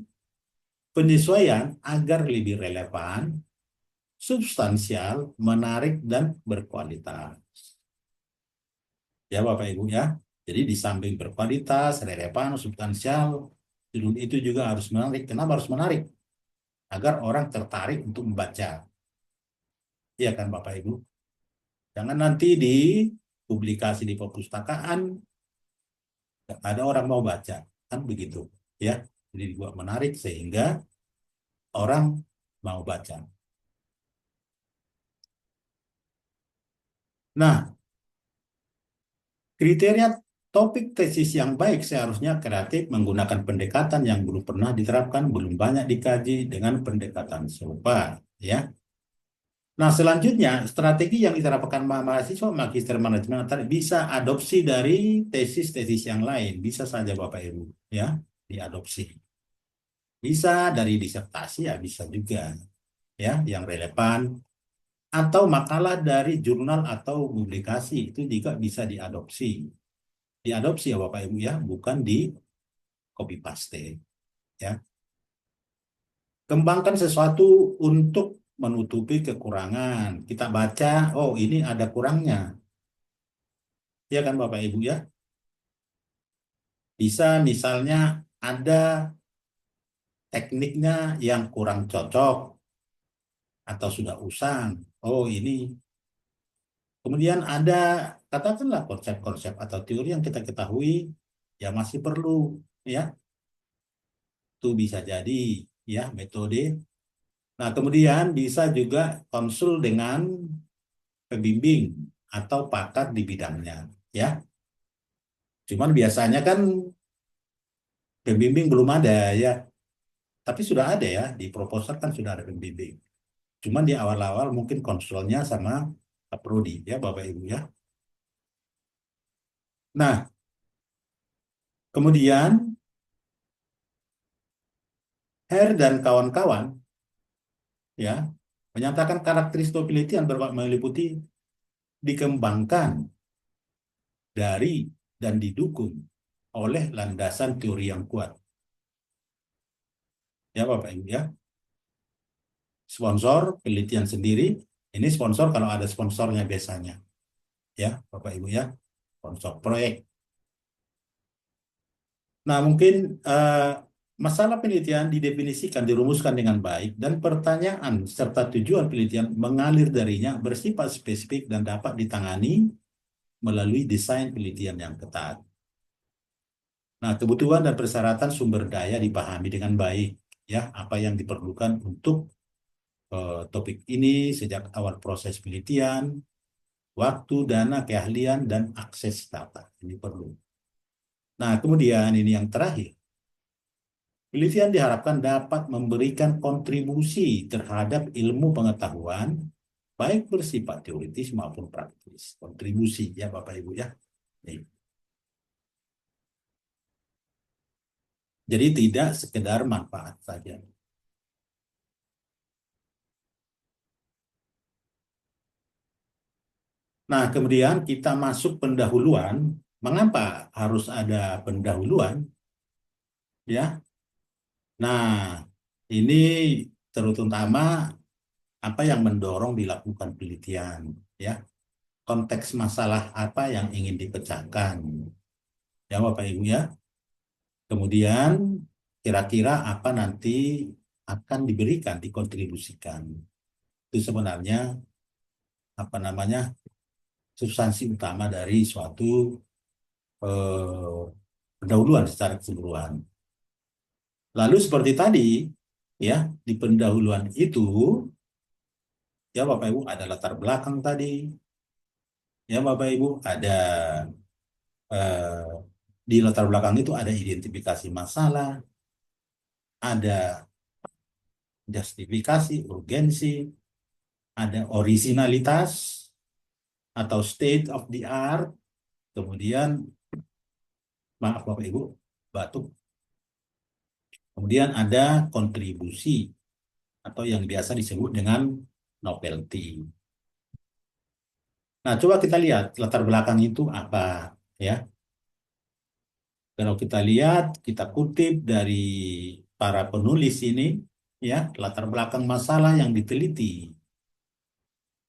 penyesuaian agar lebih relevan, substansial, menarik, dan berkualitas. Ya Bapak Ibu ya. Jadi di samping berkualitas, relevan, substansial, judul itu juga harus menarik. Kenapa harus menarik? Agar orang tertarik untuk membaca. Iya kan Bapak Ibu? Jangan nanti di publikasi di perpustakaan, ada orang mau baca. Kan begitu. Ya. Jadi dibuat menarik sehingga orang mau baca. Nah, kriteria topik tesis yang baik seharusnya kreatif, menggunakan pendekatan yang belum pernah diterapkan, belum banyak dikaji dengan pendekatan serupa. Ya. Nah, selanjutnya strategi yang diterapkan mahasiswa magister manajemen bisa adopsi dari tesis-tesis yang lain. Bisa saja Bapak Ibu ya diadopsi. Bisa dari disertasi ya bisa juga ya yang relevan. Atau makalah dari jurnal atau publikasi itu juga bisa diadopsi. Diadopsi ya Bapak Ibu ya, bukan di copy paste ya. Kembangkan sesuatu untuk menutupi kekurangan. Kita baca, oh ini ada kurangnya. Ya kan Bapak Ibu ya? Bisa misalnya ada tekniknya yang kurang cocok atau sudah usang. Oh ini. Kemudian ada katakanlah konsep-konsep atau teori yang kita ketahui yang masih perlu ya. Itu bisa jadi ya metode. Nah, kemudian bisa juga konsul dengan pembimbing atau pakar di bidangnya ya. Cuman biasanya kan pembimbing belum ada ya. Tapi sudah ada ya, di proposal kan sudah ada pembimbing. Cuman di awal-awal mungkin konsulnya sama Pak Prodi ya Bapak Ibu ya. Nah, kemudian Herr dan kawan-kawan ya menyatakan karakteristik penelitian meliputi dikembangkan dari dan didukung oleh landasan teori yang kuat. Ya Bapak Ibu ya. Sponsor penelitian sendiri, ini sponsor kalau ada sponsornya biasanya. Ya Bapak Ibu ya, sponsor proyek. Nah mungkin masalah penelitian didefinisikan, dirumuskan dengan baik, dan pertanyaan serta tujuan penelitian mengalir darinya bersifat spesifik dan dapat ditangani melalui desain penelitian yang ketat. Nah, kebutuhan dan persyaratan sumber daya dipahami dengan baik, ya, apa yang diperlukan untuk topik ini sejak awal proses penelitian, waktu, dana, keahlian, dan akses data. Ini perlu. Nah, kemudian ini yang terakhir. Penelitian diharapkan dapat memberikan kontribusi terhadap ilmu pengetahuan, baik bersifat teoritis maupun praktis. Kontribusi ya Bapak Ibu ya. Jadi tidak sekedar manfaat saja. Nah, kemudian kita masuk pendahuluan. Mengapa harus ada pendahuluan? Ya. Nah, ini terutama apa yang mendorong dilakukan penelitian, ya. Konteks masalah apa yang ingin dipecahkan, ya Bapak Ibu ya. Kemudian kira-kira apa nanti akan diberikan, dikontribusikan. Itu sebenarnya apa namanya substansi utama dari suatu pendahuluan secara keseluruhan. Lalu seperti tadi, ya di pendahuluan itu, ya Bapak Ibu ada latar belakang tadi, ya Bapak Ibu ada di latar belakang itu ada identifikasi masalah, ada justifikasi, urgensi, ada originalitas atau state of the art, kemudian maaf Bapak Ibu, batuk. Kemudian ada kontribusi atau yang biasa disebut dengan novelty. Nah, coba kita lihat latar belakang itu apa, ya. Kalau kita lihat, kita kutip dari para penulis ini, ya, latar belakang masalah yang diteliti,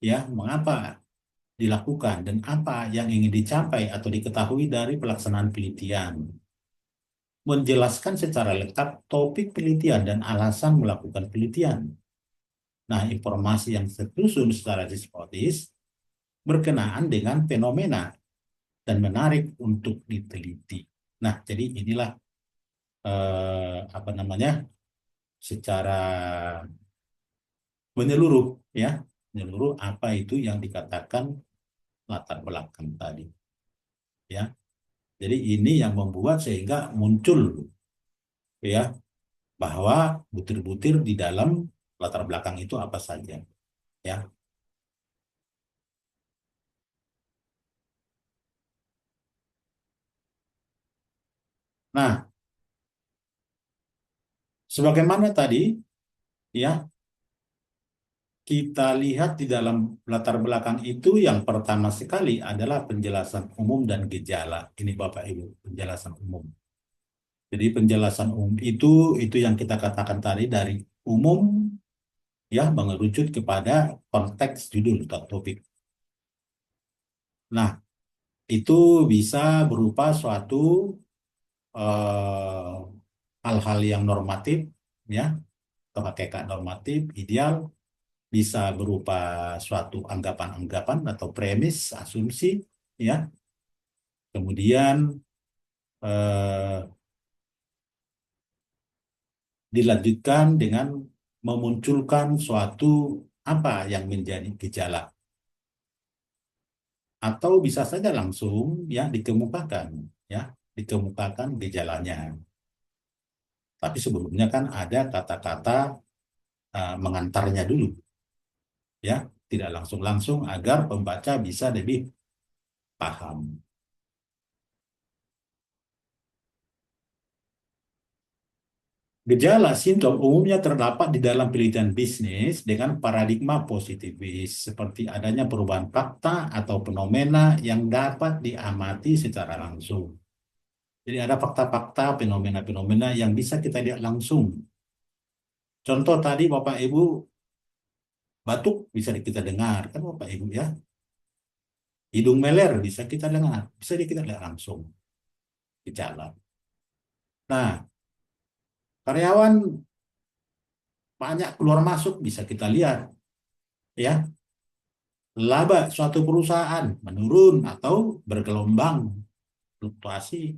ya, mengapa dilakukan dan apa yang ingin dicapai atau diketahui dari pelaksanaan penelitian. Menjelaskan secara lengkap topik penelitian dan alasan melakukan penelitian. Nah, informasi yang tersusun secara sistematis berkenaan dengan fenomena dan menarik untuk diteliti. Nah, jadi inilah apa namanya secara menyeluruh, ya, menyeluruh apa itu yang dikatakan latar belakang tadi, ya. Jadi ini yang membuat sehingga muncul, ya, bahwa butir-butir di dalam latar belakang itu apa saja, ya. Nah, sebagaimana tadi, ya, kita lihat di dalam latar belakang itu yang pertama sekali adalah penjelasan umum dan gejala. Ini Bapak Ibu, penjelasan umum. Jadi penjelasan umum itu yang kita katakan tadi dari umum, ya, mengerucut kepada konteks judul atau topik. Nah, itu bisa berupa suatu hal-hal yang normatif, ya, atau hakikat normatif, ideal, bisa berupa suatu anggapan-anggapan atau premis, asumsi, ya. Kemudian dilanjutkan dengan memunculkan suatu apa yang menjadi gejala. Atau bisa saja langsung ya dikemukakan gejalanya. Tapi sebelumnya kan ada kata-kata mengantarnya dulu. Ya, tidak langsung-langsung agar pembaca bisa lebih paham. Gejala simptom umumnya terdapat di dalam penelitian bisnis dengan paradigma positivis, seperti adanya perubahan fakta atau fenomena yang dapat diamati secara langsung. Jadi ada fakta-fakta, fenomena-fenomena yang bisa kita lihat langsung. Contoh tadi Bapak Ibu, batuk bisa kita dengar, kan Bapak Ibu ya. Hidung meler bisa kita dengar, bisa kita lihat langsung. Gejala. Nah, karyawan banyak keluar masuk bisa kita lihat, ya. Laba suatu perusahaan menurun atau bergelombang, fluktuasi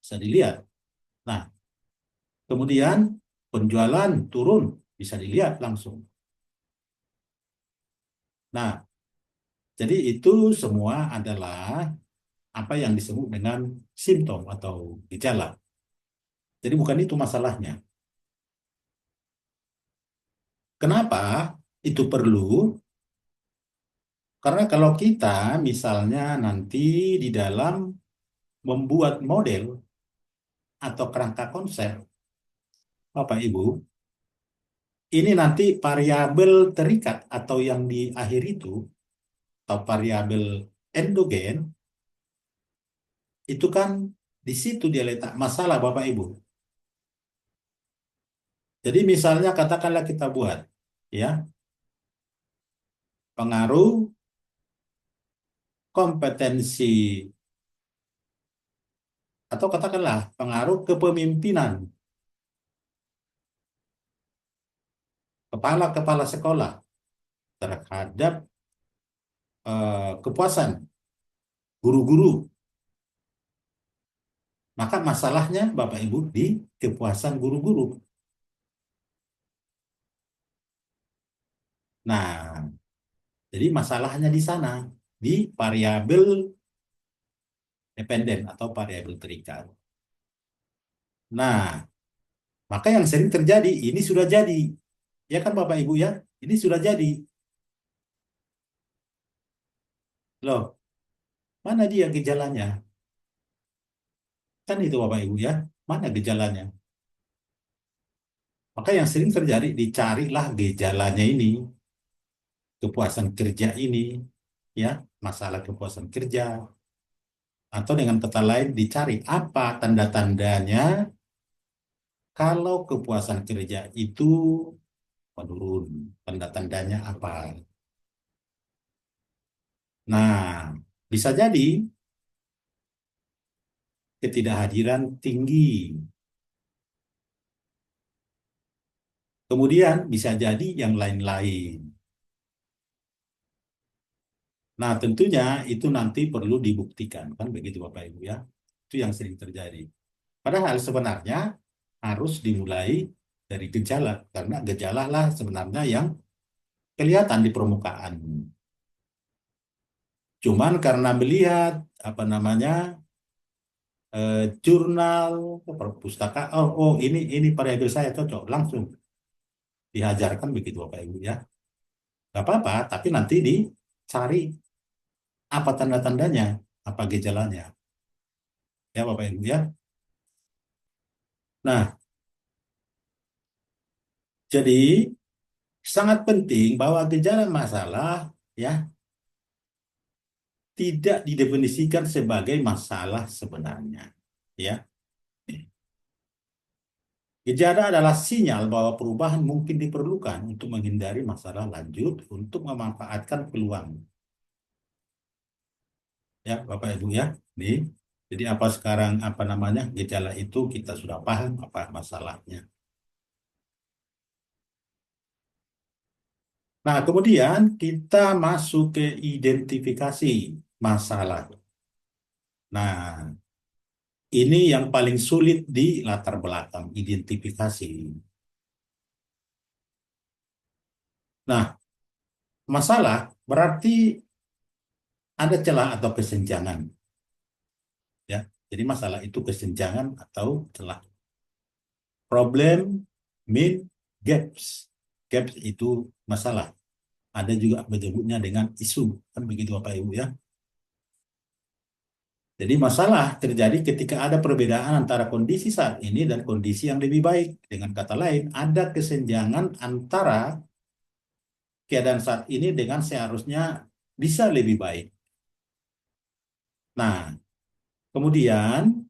bisa dilihat. Nah, kemudian penjualan turun bisa dilihat langsung. Nah, jadi itu semua adalah apa yang disebut dengan simptom atau gejala. Jadi bukan itu masalahnya. Kenapa itu perlu? Karena kalau kita misalnya nanti di dalam membuat model atau kerangka konsep, Bapak Ibu, ini nanti variabel terikat atau yang di akhir itu, atau variabel endogen itu kan di situ dia letak masalah Bapak Ibu. Jadi misalnya katakanlah kita buat ya pengaruh kompetensi atau katakanlah pengaruh kepemimpinan kepala-kepala sekolah terhadap kepuasan guru-guru. Maka masalahnya Bapak Ibu di kepuasan guru-guru. Nah, jadi masalahnya di sana, di variabel dependen atau variabel terikat. Nah, maka yang sering terjadi, ini sudah jadi. Ya kan Bapak Ibu ya, ini sudah jadi. Loh, mana dia gejalanya? Kan itu Bapak Ibu ya, mana gejalanya? Maka yang sering terjadi, dicarilah gejalanya ini, kepuasan kerja ini, ya, masalah kepuasan kerja. Atau dengan kata lain, dicari apa tanda-tandanya kalau kepuasan kerja itu menurun. Tanda-tandanya apa? Nah, bisa jadi ketidakhadiran tinggi. Kemudian bisa jadi yang lain-lain. Nah, tentunya itu nanti perlu dibuktikan, kan begitu Bapak Ibu ya. Itu yang sering terjadi. Padahal sebenarnya harus dimulai dari gejala, karena gejala lah sebenarnya yang kelihatan di permukaan. Cuman karena melihat apa namanya jurnal, perpustakaan, oh ini variabel saya cocok, langsung dihajarkan begitu Bapak Ibu ya. Gak apa-apa, tapi nanti dicari apa tanda-tandanya, apa gejalanya. Ya Bapak Ibu ya. Nah, jadi sangat penting bahwa gejala masalah ya tidak didefinisikan sebagai masalah sebenarnya. Ya, gejala adalah sinyal bahwa perubahan mungkin diperlukan untuk menghindari masalah lanjut untuk memanfaatkan peluang. Ya, Bapak Ibu ya. Nih, jadi apa sekarang apa namanya gejala itu kita sudah paham apa masalahnya. Nah, kemudian kita masuk ke identifikasi masalah. Nah, ini yang paling sulit di latar belakang identifikasi. Nah, masalah berarti ada celah atau kesenjangan. Ya, jadi masalah itu kesenjangan atau celah. Problem mean gaps. Gaps itu masalah. Ada juga menyebutnya dengan isu, kan begitu Bapak Ibu ya. Jadi masalah terjadi ketika ada perbedaan antara kondisi saat ini dan kondisi yang lebih baik. Dengan kata lain, ada kesenjangan antara keadaan saat ini dengan seharusnya bisa lebih baik. Nah, kemudian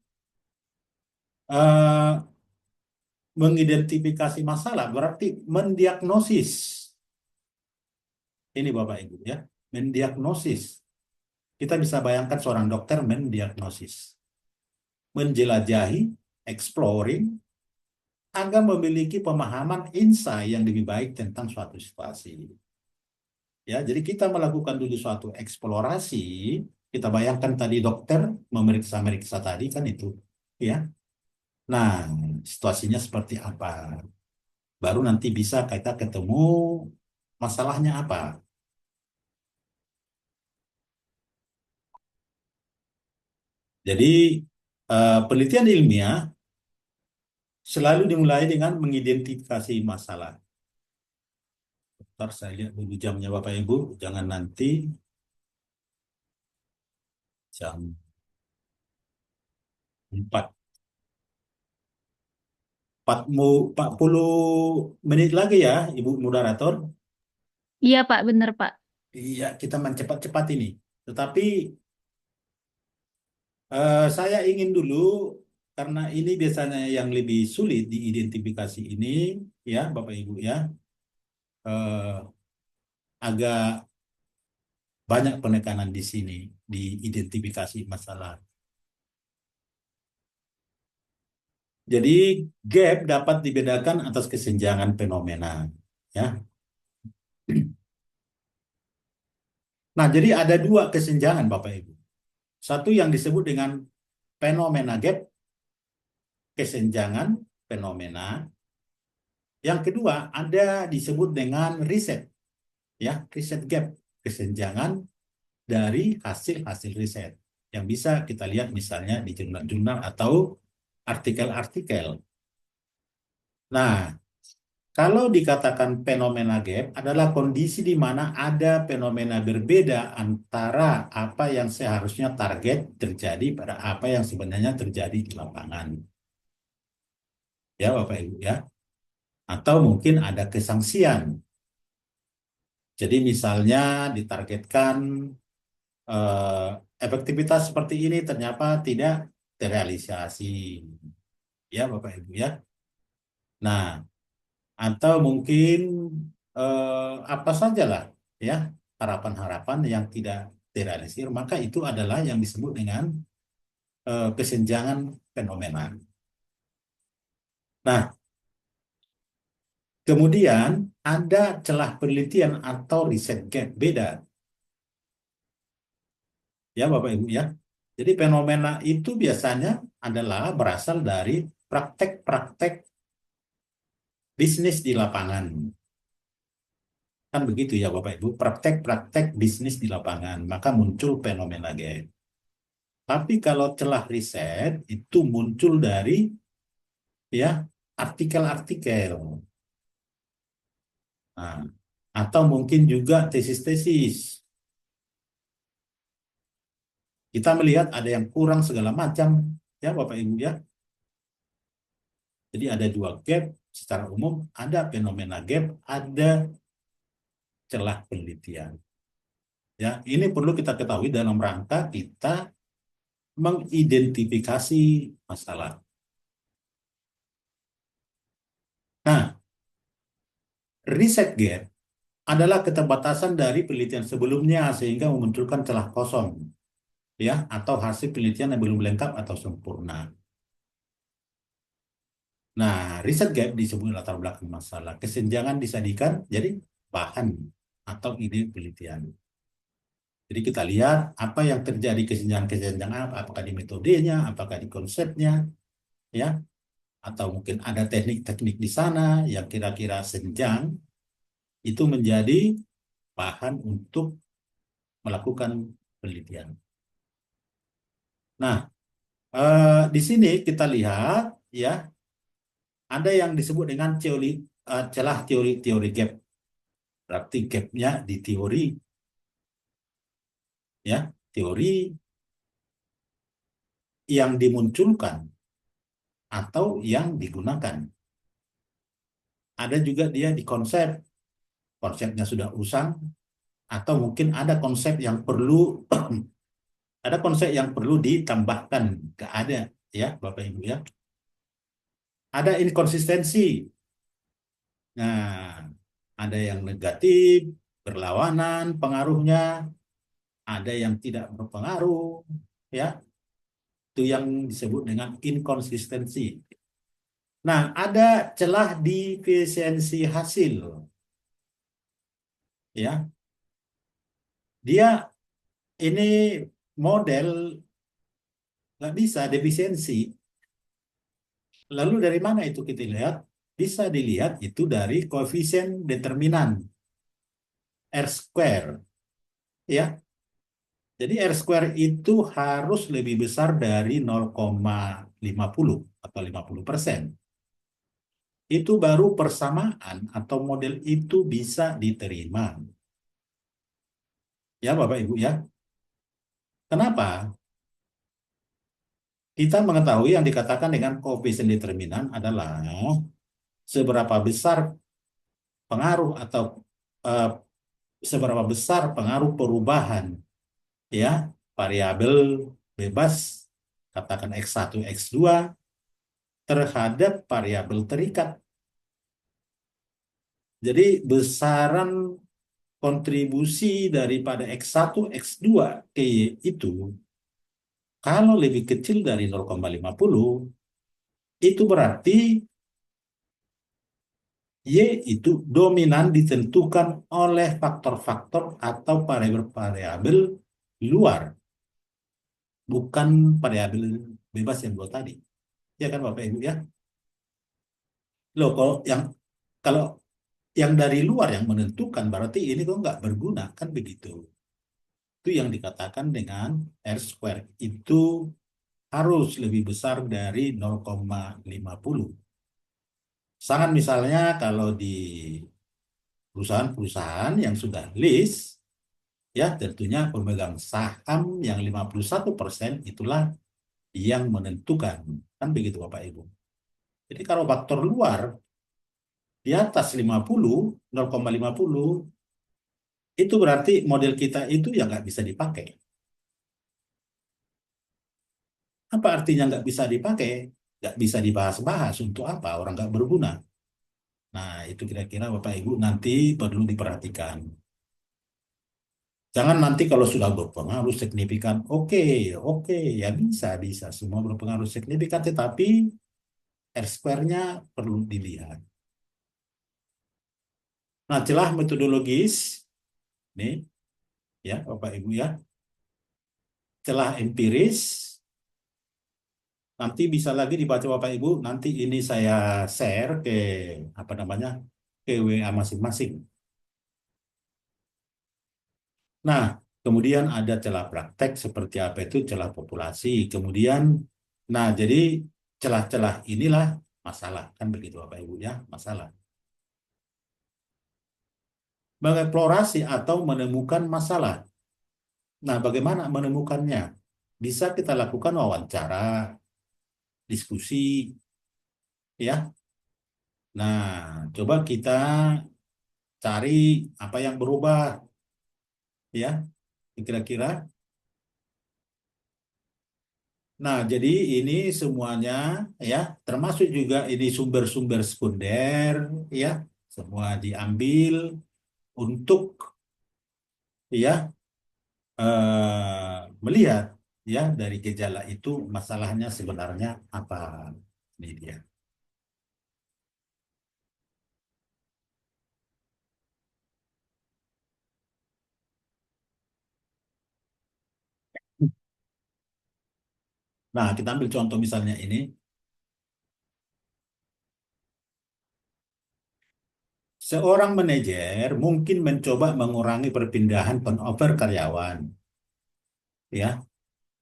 mengidentifikasi masalah berarti mendiagnosis. Ini Bapak Ibu ya, mendiagnosis. Kita bisa bayangkan seorang dokter mendiagnosis, menjelajahi, exploring, agar memiliki pemahaman insight yang lebih baik tentang suatu situasi. Ya, jadi kita melakukan dulu suatu eksplorasi. Kita bayangkan tadi dokter memeriksa tadi kan itu, ya. Nah, situasinya seperti apa? Baru nanti bisa kita ketemu masalahnya apa. Jadi penelitian ilmiah selalu dimulai dengan mengidentifikasi masalah. Ntar saya lihat dulu jamnya Bapak Ibu, jangan nanti jam 40 menit lagi ya, Ibu moderator. Iya, Pak, bener, Pak. Iya, kita mencepat-cepat ini. Tetapi saya ingin dulu, karena ini biasanya yang lebih sulit diidentifikasi ini, ya Bapak Ibu ya, agak banyak penekanan di sini, di identifikasi masalah. Jadi gap dapat dibedakan atas kesenjangan fenomena, ya. Nah, jadi ada dua kesenjangan Bapak Ibu. Satu yang disebut dengan fenomena gap, kesenjangan fenomena. Yang kedua ada disebut dengan riset, ya, riset gap, kesenjangan dari hasil-hasil riset yang bisa kita lihat misalnya di jurnal-jurnal atau artikel-artikel. Nah, kalau dikatakan fenomena gap adalah kondisi di mana ada fenomena berbeda antara apa yang seharusnya target terjadi pada apa yang sebenarnya terjadi di lapangan. Ya, Bapak Ibu ya. Atau mungkin ada kesangsian. Jadi misalnya ditargetkan efektivitas seperti ini ternyata tidak terrealisasi. Ya, Bapak Ibu ya. Nah, atau mungkin apa sajalah ya harapan-harapan yang tidak terrealisir, maka itu adalah yang disebut dengan kesenjangan fenomena. Nah, kemudian ada celah penelitian atau riset gap beda. Ya, Bapak Ibu ya. Jadi fenomena itu biasanya adalah berasal dari praktek-praktek bisnis di lapangan. Kan begitu ya Bapak Ibu, praktek-praktek bisnis di lapangan, maka muncul fenomena gap. Tapi kalau celah riset itu muncul dari ya artikel-artikel. Nah, atau mungkin juga tesis-tesis. Kita melihat ada yang kurang segala macam ya Bapak Ibu ya. Jadi ada dua gap secara umum, ada fenomena gap, ada celah penelitian. Ya, ini perlu kita ketahui dalam rangka kita mengidentifikasi masalah. Nah, riset gap adalah keterbatasan dari penelitian sebelumnya sehingga memunculkan celah kosong, ya, atau hasil penelitian yang belum lengkap atau sempurna. Nah, riset gap disebut latar belakang masalah. Kesenjangan disajikan jadi bahan atau ide penelitian. Jadi kita lihat apa yang terjadi kesenjangan-kesenjangan, apakah di metodenya, apakah di konsepnya, ya, atau mungkin ada teknik-teknik di sana yang kira-kira senjang, itu menjadi bahan untuk melakukan penelitian. Nah, di sini kita lihat ya ada yang disebut dengan celah teori gap. Berarti gapnya di teori, ya, teori yang dimunculkan atau yang digunakan. Ada juga dia di konsep, konsepnya sudah usang, atau mungkin ada konsep yang perlu ada konsep yang perlu ditambahkan, nggak ada ya Bapak Ibu ya. Ada inkonsistensi. Nah, ada yang negatif, berlawanan pengaruhnya, ada yang tidak berpengaruh, ya. Itu yang disebut dengan inkonsistensi. Nah, ada celah defisiensi hasil. Ya. Dia ini model nggak bisa defisiensi. Lalu dari mana itu kita lihat? Bisa dilihat itu dari koefisien determinan R square. Ya. Jadi R square itu harus lebih besar dari 0,50 atau 50%. Itu baru persamaan atau model itu bisa diterima. Ya Bapak Ibu ya. Kenapa? Kita mengetahui yang dikatakan dengan koefisien determinan adalah seberapa besar pengaruh atau seberapa besar pengaruh perubahan ya, variabel bebas, katakan X1, X2, terhadap variabel terikat. Jadi besaran kontribusi daripada X1, X2 ke Y itu, kalau lebih kecil dari 0,50, itu berarti Y itu dominan ditentukan oleh faktor-faktor atau variabel-variabel luar, bukan variabel bebas yang dua tadi. Ya kan Bapak Ibu ya? Loh, kalau yang dari luar yang menentukan berarti ini kok nggak berguna, kan begitu. Itu yang dikatakan dengan R square itu harus lebih besar dari 0,50. Sangat misalnya kalau di perusahaan-perusahaan yang sudah list, ya tentunya pemegang saham yang 51% itulah yang menentukan. Kan begitu Bapak Ibu. Jadi kalau faktor luar di atas 50, 0,50, itu berarti model kita itu ya nggak bisa dipakai. Apa artinya nggak bisa dipakai? Nggak bisa dibahas-bahas, untuk apa? Orang nggak berguna. Nah, itu kira-kira Bapak Ibu nanti perlu diperhatikan. Jangan nanti kalau sudah berpengaruh signifikan, oke, oke, ya bisa, semua berpengaruh signifikan, tetapi R square-nya perlu dilihat. Nah, celah metodologis, nih, ya Bapak Ibu ya, celah empiris, nanti bisa lagi dibaca Bapak Ibu, nanti ini saya share ke, apa namanya, ke WA masing-masing. Nah, kemudian ada celah praktek seperti apa itu celah populasi. Kemudian, nah jadi celah-celah inilah masalah. Kan begitu Bapak Ibu ya, masalah. Mengeksplorasi atau menemukan masalah. Nah, bagaimana menemukannya? Bisa kita lakukan wawancara, diskusi, ya. Nah, coba kita cari apa yang berubah, ya, kira-kira. Nah, jadi ini semuanya ya, termasuk juga ini sumber-sumber sekunder ya, semua diambil untuk ya melihat ya dari gejala itu masalahnya sebenarnya apa. Ini dia. Nah, kita ambil contoh misalnya ini. Seorang manajer mungkin mencoba mengurangi perpindahan turnover karyawan. Ya,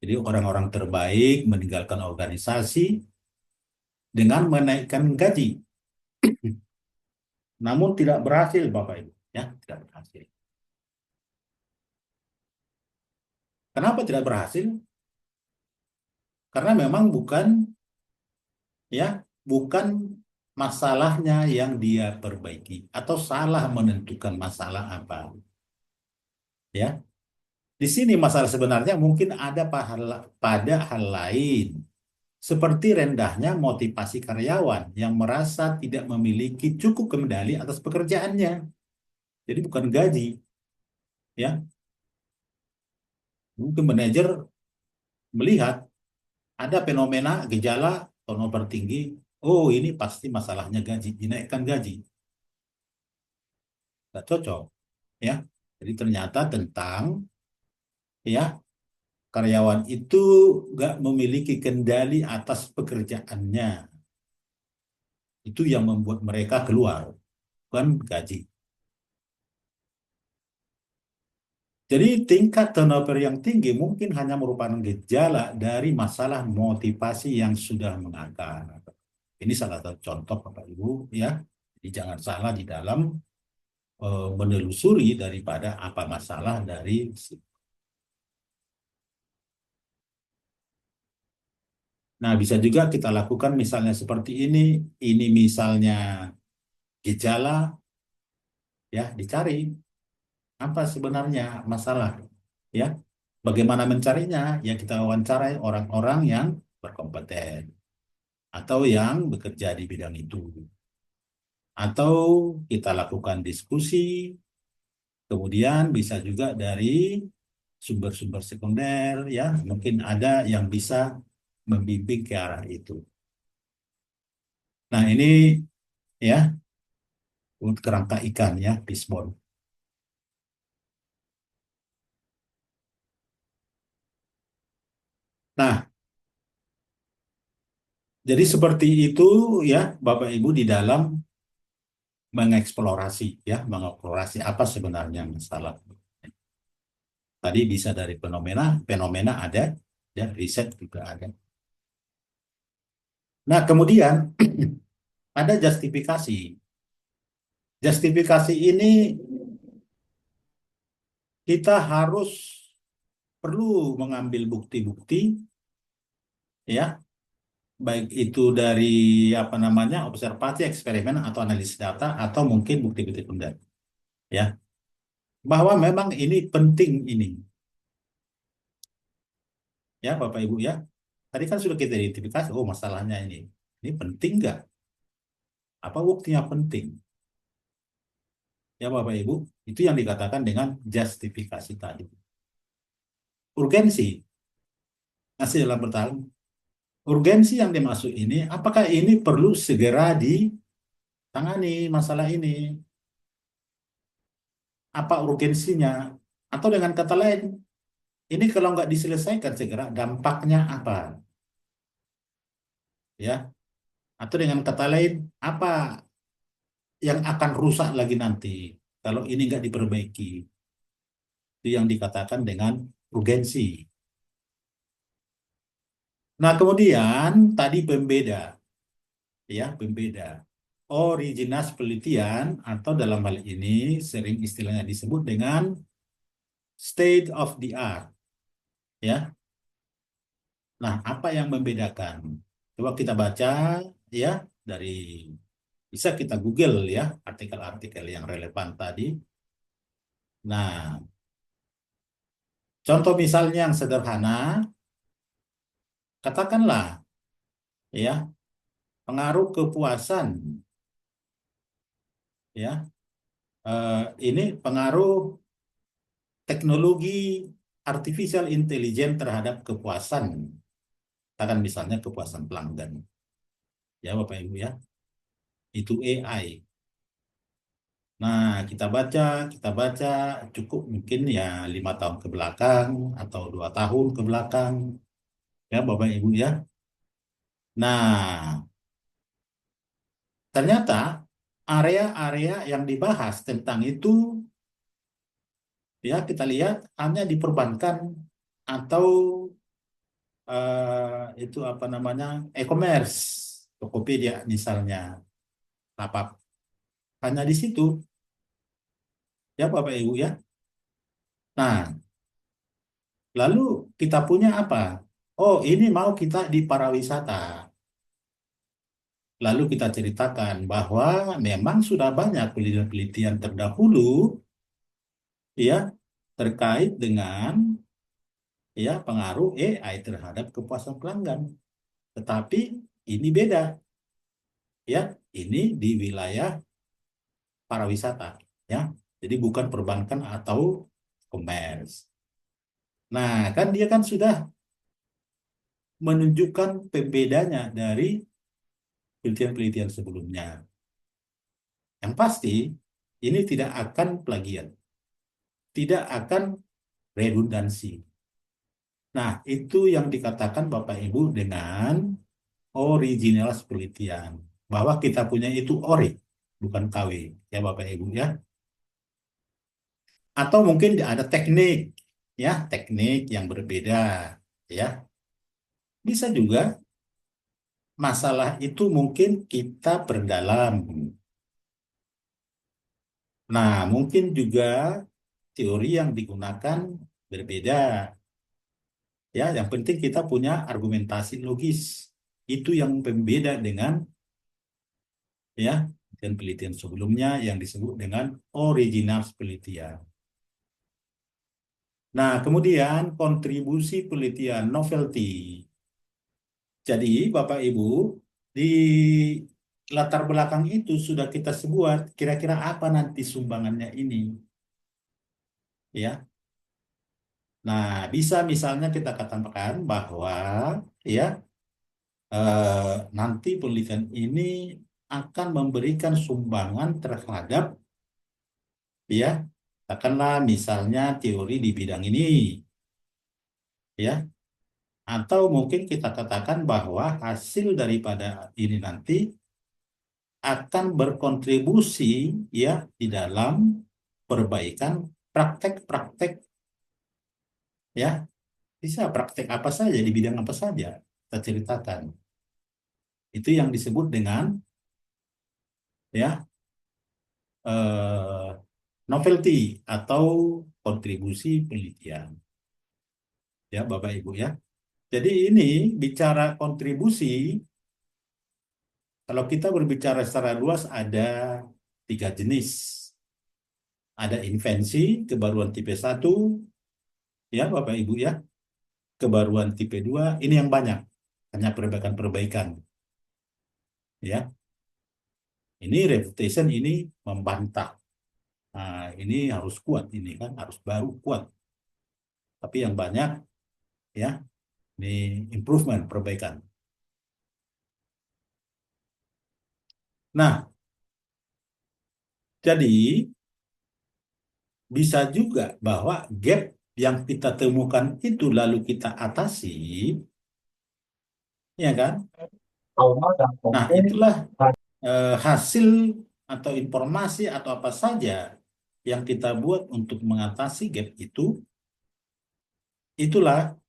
jadi orang-orang terbaik meninggalkan organisasi dengan menaikkan gaji. Namun tidak berhasil, Bapak Ibu. Ya, tidak berhasil. Kenapa tidak berhasil? Karena memang bukan masalahnya yang dia perbaiki atau salah menentukan masalah apa. Ya, di sini masalah sebenarnya mungkin ada pada hal lain, seperti rendahnya motivasi karyawan yang merasa tidak memiliki cukup kendali atas pekerjaannya. Jadi bukan gaji, ya. Mungkin manajer melihat ada fenomena gejala turnover tinggi. Oh, ini pasti masalahnya gaji, dinaikkan gaji. Nggak cocok, ya. Jadi ternyata tentang ya karyawan itu nggak memiliki kendali atas pekerjaannya. Itu yang membuat mereka keluar, bukan gaji. Jadi tingkat turnover yang tinggi mungkin hanya merupakan gejala dari masalah motivasi yang sudah mengakar. Ini salah satu contoh Bapak Ibu ya. Jadi jangan salah di dalam menelusuri daripada apa masalah dari. Nah, bisa juga kita lakukan misalnya seperti ini. Ini misalnya gejala, ya dicari apa sebenarnya masalah, ya. Bagaimana mencarinya? Ya kita wawancarai orang-orang yang berkompeten atau yang bekerja di bidang itu. Atau kita lakukan diskusi, kemudian bisa juga dari sumber-sumber sekunder, ya mungkin ada yang bisa membimbing ke arah itu. Nah ini ya kerangka ikan ya, fishbone. Nah, jadi seperti itu ya Bapak Ibu di dalam mengeksplorasi ya, mengeksplorasi apa sebenarnya masalah. Tadi bisa dari fenomena, fenomena ada, ya riset juga ada. Nah, kemudian ada justifikasi. Justifikasi ini kita harus perlu mengambil bukti-bukti ya, baik itu dari apa namanya observasi, eksperimen atau analisis data atau mungkin bukti-bukti kemudian ya, bahwa memang ini penting ini ya Bapak Ibu ya. Tadi kan sudah kita identifikasi, oh masalahnya ini penting nggak? Apa buktinya penting? Ya Bapak Ibu, itu yang dikatakan dengan justifikasi tadi. Urgensi, masih dalam bertahun. Urgensi yang dimaksud ini, apakah ini perlu segera ditangani masalah ini? Apa urgensinya? Atau dengan kata lain, ini kalau nggak diselesaikan segera, dampaknya apa? Ya, atau dengan kata lain, apa yang akan rusak lagi nanti kalau ini nggak diperbaiki? Itu yang dikatakan dengan urgensi. Nah, kemudian tadi pembeda, ya pembeda. Original penelitian atau dalam hal ini sering istilahnya disebut dengan state of the art, ya. Nah, apa yang membedakan? Coba kita baca, ya, dari bisa kita Google ya artikel-artikel yang relevan tadi. Nah, contoh misalnya yang sederhana, katakanlah, ya, pengaruh kepuasan, ya, ini pengaruh teknologi artificial intelligence terhadap kepuasan, katakan misalnya kepuasan pelanggan, ya Bapak Ibu ya, itu AI. Nah, kita baca cukup mungkin ya 5 tahun ke belakang atau 2 tahun ke belakang, ya Bapak Ibu ya. Nah, ternyata area-area yang dibahas tentang itu, ya kita lihat hanya di perbankan atau itu apa namanya e-commerce, Tokopedia misalnya, lapak hanya di situ, ya Bapak Ibu ya. Nah, lalu kita punya apa? Oh, ini mau kita di pariwisata. Lalu kita ceritakan bahwa memang sudah banyak penelitian terdahulu ya terkait dengan ya pengaruh AI terhadap kepuasan pelanggan. Tetapi ini beda ya, ini di wilayah pariwisata ya. Jadi bukan perbankan atau commerce. Nah, kan dia kan sudah menunjukkan pembedanya dari penelitian-penelitian sebelumnya. Yang pasti, ini tidak akan plagiat, tidak akan redundansi. Nah, itu yang dikatakan Bapak Ibu dengan original penelitian. Bahwa kita punya itu ori, bukan KW. Ya Bapak Ibu ya. Atau mungkin ada teknik, ya teknik yang berbeda. Ya, bisa juga masalah itu mungkin kita perdalam. Nah, mungkin juga teori yang digunakan berbeda. Ya, yang penting kita punya argumentasi logis. Itu yang pembeda dengan ya penelitian sebelumnya yang disebut dengan original penelitian. Nah, kemudian kontribusi penelitian novelty. Jadi, Bapak Ibu, di latar belakang itu sudah kita sebut kira-kira apa nanti sumbangannya ini, ya. Nah, bisa misalnya kita katakan bahwa ya nanti penelitian ini akan memberikan sumbangan terhadap ya katakanlah misalnya teori di bidang ini, ya. Atau mungkin kita katakan bahwa hasil daripada ini nanti akan berkontribusi ya di dalam perbaikan praktek-praktek, ya, bisa praktek apa saja di bidang apa saja kita ceritakan. Itu yang disebut dengan ya eh, novelty atau kontribusi penelitian, ya Bapak Ibu ya. Jadi ini bicara kontribusi, kalau kita berbicara secara luas ada 3 jenis. Ada invensi, kebaruan tipe 1, ya Bapak Ibu ya. Kebaruan tipe 2, ini yang banyak. Hanya perbaikan-perbaikan. Ya. Ini reputation, ini membantah. Nah, ini harus kuat, ini kan harus baru kuat. Tapi yang banyak, ya, ini improvement, perbaikan. Nah, jadi bisa juga bahwa gap yang kita temukan itu lalu kita atasi, ya kan? Nah, itulah hasil atau informasi atau apa saja yang kita buat untuk mengatasi gap itu, itulah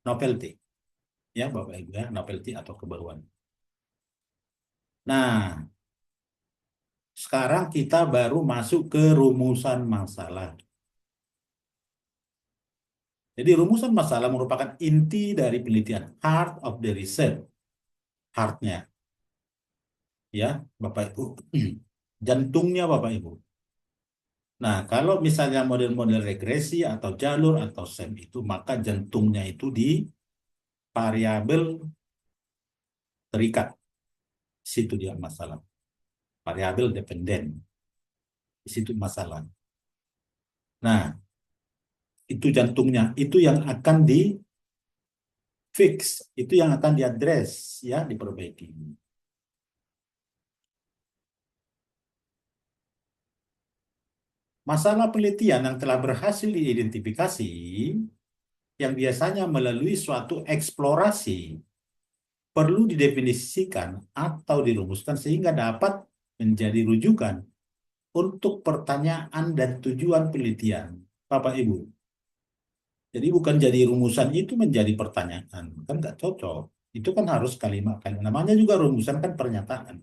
novelty, ya Bapak Ibu ya, novelty atau kebaruan. Nah, sekarang kita baru masuk ke rumusan masalah. Jadi rumusan masalah merupakan inti dari penelitian, heart of the research, heartnya, ya Bapak Ibu, jantungnya Bapak Ibu. Nah, kalau misalnya model-model regresi atau jalur atau SEM itu, maka jantungnya itu di variabel terikat. Di situ dia masalah. Variabel dependen. Di situ masalah. Nah, itu jantungnya. Itu yang akan di fix. Itu yang akan diadres, ya, diperbaiki. Masalah penelitian yang telah berhasil diidentifikasi yang biasanya melalui suatu eksplorasi perlu didefinisikan atau dirumuskan sehingga dapat menjadi rujukan untuk pertanyaan dan tujuan penelitian. Bapak Ibu. Jadi bukan jadi rumusan itu menjadi pertanyaan. Kan nggak cocok. Itu kan harus kalimat-kalimat. Namanya juga rumusan kan pernyataan.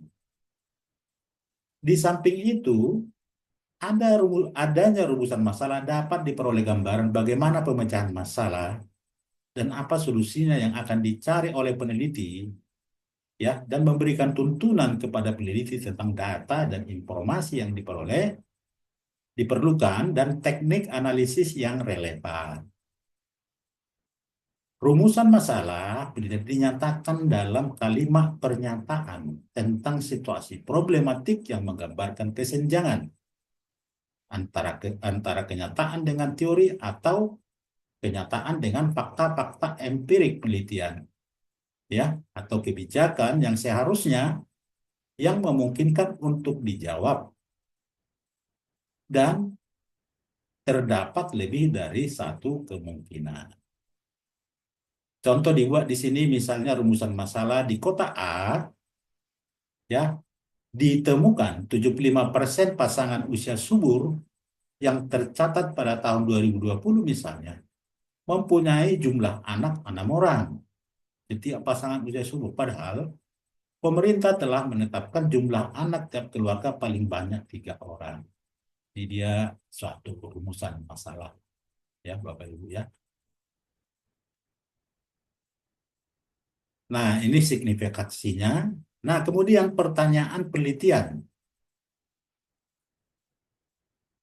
Di samping itu, adanya rumusan masalah dapat diperoleh gambaran bagaimana pemecahan masalah dan apa solusinya yang akan dicari oleh peneliti, ya, dan memberikan tuntunan kepada peneliti tentang data dan informasi yang diperlukan dan teknik analisis yang relevan. Rumusan masalah dinyatakan dalam kalimat pernyataan tentang situasi problematik yang menggambarkan kesenjangan antara kenyataan dengan teori atau kenyataan dengan fakta-fakta empirik penelitian, ya, atau kebijakan yang seharusnya yang memungkinkan untuk dijawab dan terdapat lebih dari satu kemungkinan. Contoh dibuat di sini misalnya rumusan masalah di kota A, ya, ditemukan 75% pasangan usia subur yang tercatat pada tahun 2020 misalnya mempunyai jumlah anak 6 orang. Setiap pasangan usia subur. Padahal pemerintah telah menetapkan jumlah anak tiap keluarga paling banyak 3 orang. Jadi dia suatu rumusan masalah, ya Bapak Ibu ya. Nah, ini signifikansinya. Nah, kemudian pertanyaan penelitian.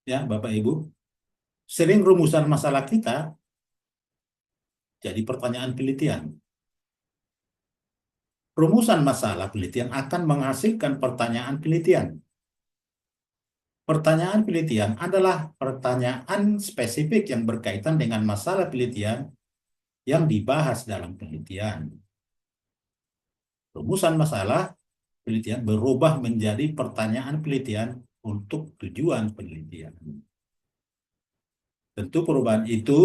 Ya, Bapak Ibu. sering rumusan masalah kita jadi pertanyaan penelitian. Rumusan masalah penelitian akan menghasilkan pertanyaan penelitian. Pertanyaan penelitian adalah pertanyaan spesifik yang berkaitan dengan masalah penelitian yang dibahas dalam penelitian. Rumusan masalah penelitian berubah menjadi pertanyaan penelitian untuk tujuan penelitian. Tentu perubahan itu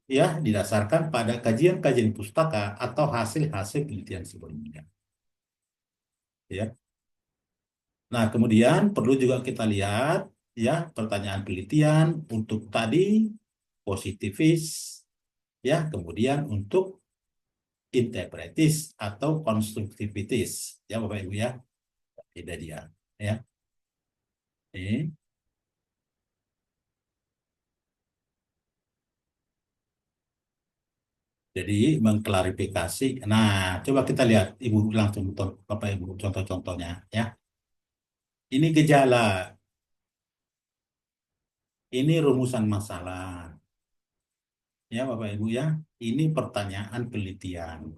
ya didasarkan pada kajian-kajian pustaka atau hasil-hasil penelitian sebelumnya. Ya. Nah, kemudian perlu juga kita lihat ya pertanyaan penelitian untuk tadi positivis ya, kemudian untuk interpretis atau konstruktivitis ya Bapak Ibu ya. Beda dia ya. Ini jadi mengklarifikasi. Nah, coba kita lihat Ibu langsung Bapak Ibu contoh-contohnya ya. Ini gejala. Ini rumusan masalah. Ya Bapak Ibu ya. Ini pertanyaan penelitian.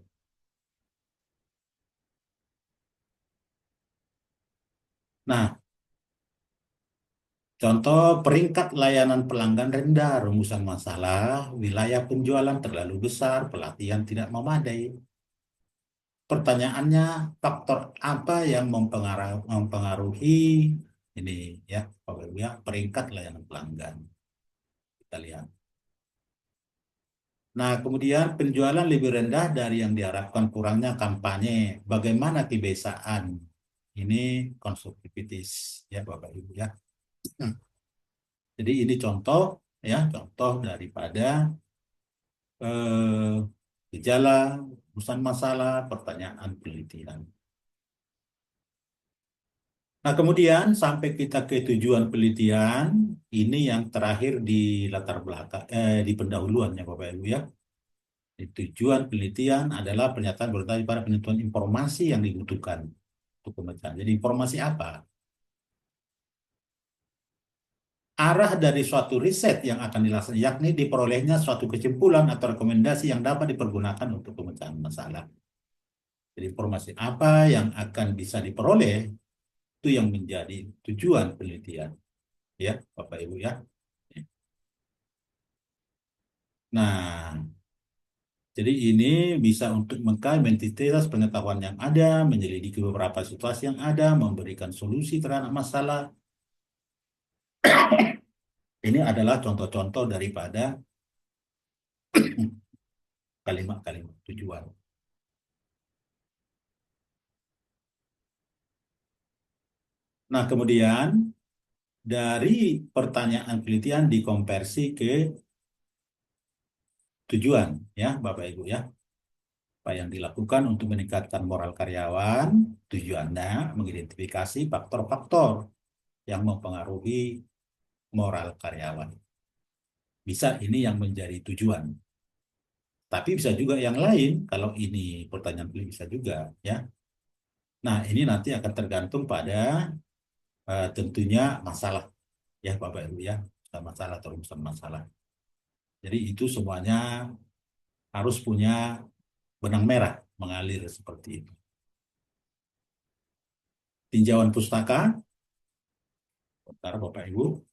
Nah, contoh peringkat layanan pelanggan rendah, rumusan masalah, wilayah penjualan terlalu besar, pelatihan tidak memadai. Pertanyaannya, faktor apa yang mempengaruhi ini ya, Bapak Ibu ya, peringkat layanan pelanggan. Kita lihat. Nah, kemudian penjualan lebih rendah dari yang diharapkan, kurangnya kampanye. Bagaimana kebiasaan? Ini konstruktivitis ya Bapak Ibu ya. Jadi ini contoh ya, contoh daripada gejala, rumusan masalah, pertanyaan penelitian. Nah, kemudian sampai kita ke tujuan penelitian, ini yang terakhir di latar belakang, di pendahuluannya Bapak Ibu ya. Tujuan penelitian adalah pernyataan bertanya pada penentuan informasi yang dibutuhkan untuk pemecahkan. Jadi informasi apa? Arah dari suatu riset yang akan dilaksanakan, yakni diperolehnya suatu kesimpulan atau rekomendasi yang dapat dipergunakan untuk pemecahan masalah. Jadi informasi apa yang akan bisa diperoleh, itu yang menjadi tujuan penelitian. Ya, Bapak Ibu ya. Nah, jadi ini bisa untuk mengkaji entitas pengetahuan yang ada, menyelidiki beberapa situasi yang ada, memberikan solusi terhadap masalah. Ini adalah contoh-contoh daripada kalimat-kalimat tujuan. Nah, kemudian dari pertanyaan penelitian dikonversi ke tujuan, ya Bapak Ibu ya. Apa yang dilakukan untuk meningkatkan moral karyawan, tujuannya mengidentifikasi faktor-faktor yang mempengaruhi moral karyawan. Bisa ini yang menjadi tujuan. Tapi bisa juga yang lain, kalau ini pertanyaan bisa juga ya. Nah, ini nanti akan tergantung pada tentunya masalah ya Bapak Ibu ya, masalah atau rumusan masalah. Jadi itu semuanya harus punya benang merah mengalir seperti itu. Tinjauan pustaka, bentar Bapak Ibu.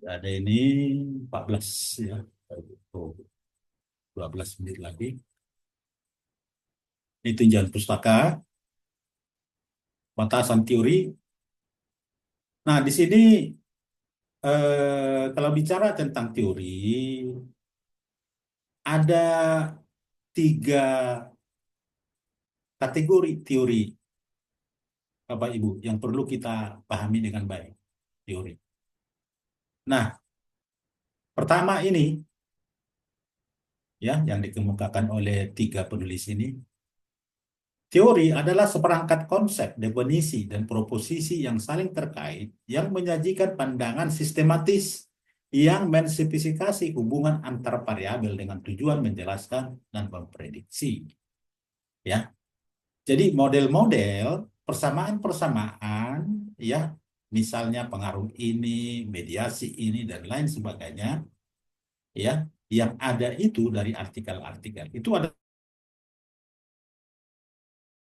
Ada ini 14 ya, 12 menit lagi. Ini tinjauan pustaka, batasan teori. Nah, di sini kalau bicara tentang teori, ada 3 kategori teori, Bapak Ibu, yang perlu kita pahami dengan baik, teori. Nah, pertama ini, ya, yang dikemukakan oleh 3 penulis ini, teori adalah seperangkat konsep, definisi, dan proposisi yang saling terkait, yang menyajikan pandangan sistematis, yang menspesifikasi hubungan antar variabel dengan tujuan menjelaskan dan memprediksi. Ya, jadi model-model persamaan-persamaan, ya, misalnya pengaruh ini, mediasi ini, dan lain sebagainya, ya, yang ada itu dari artikel-artikel. Itu ada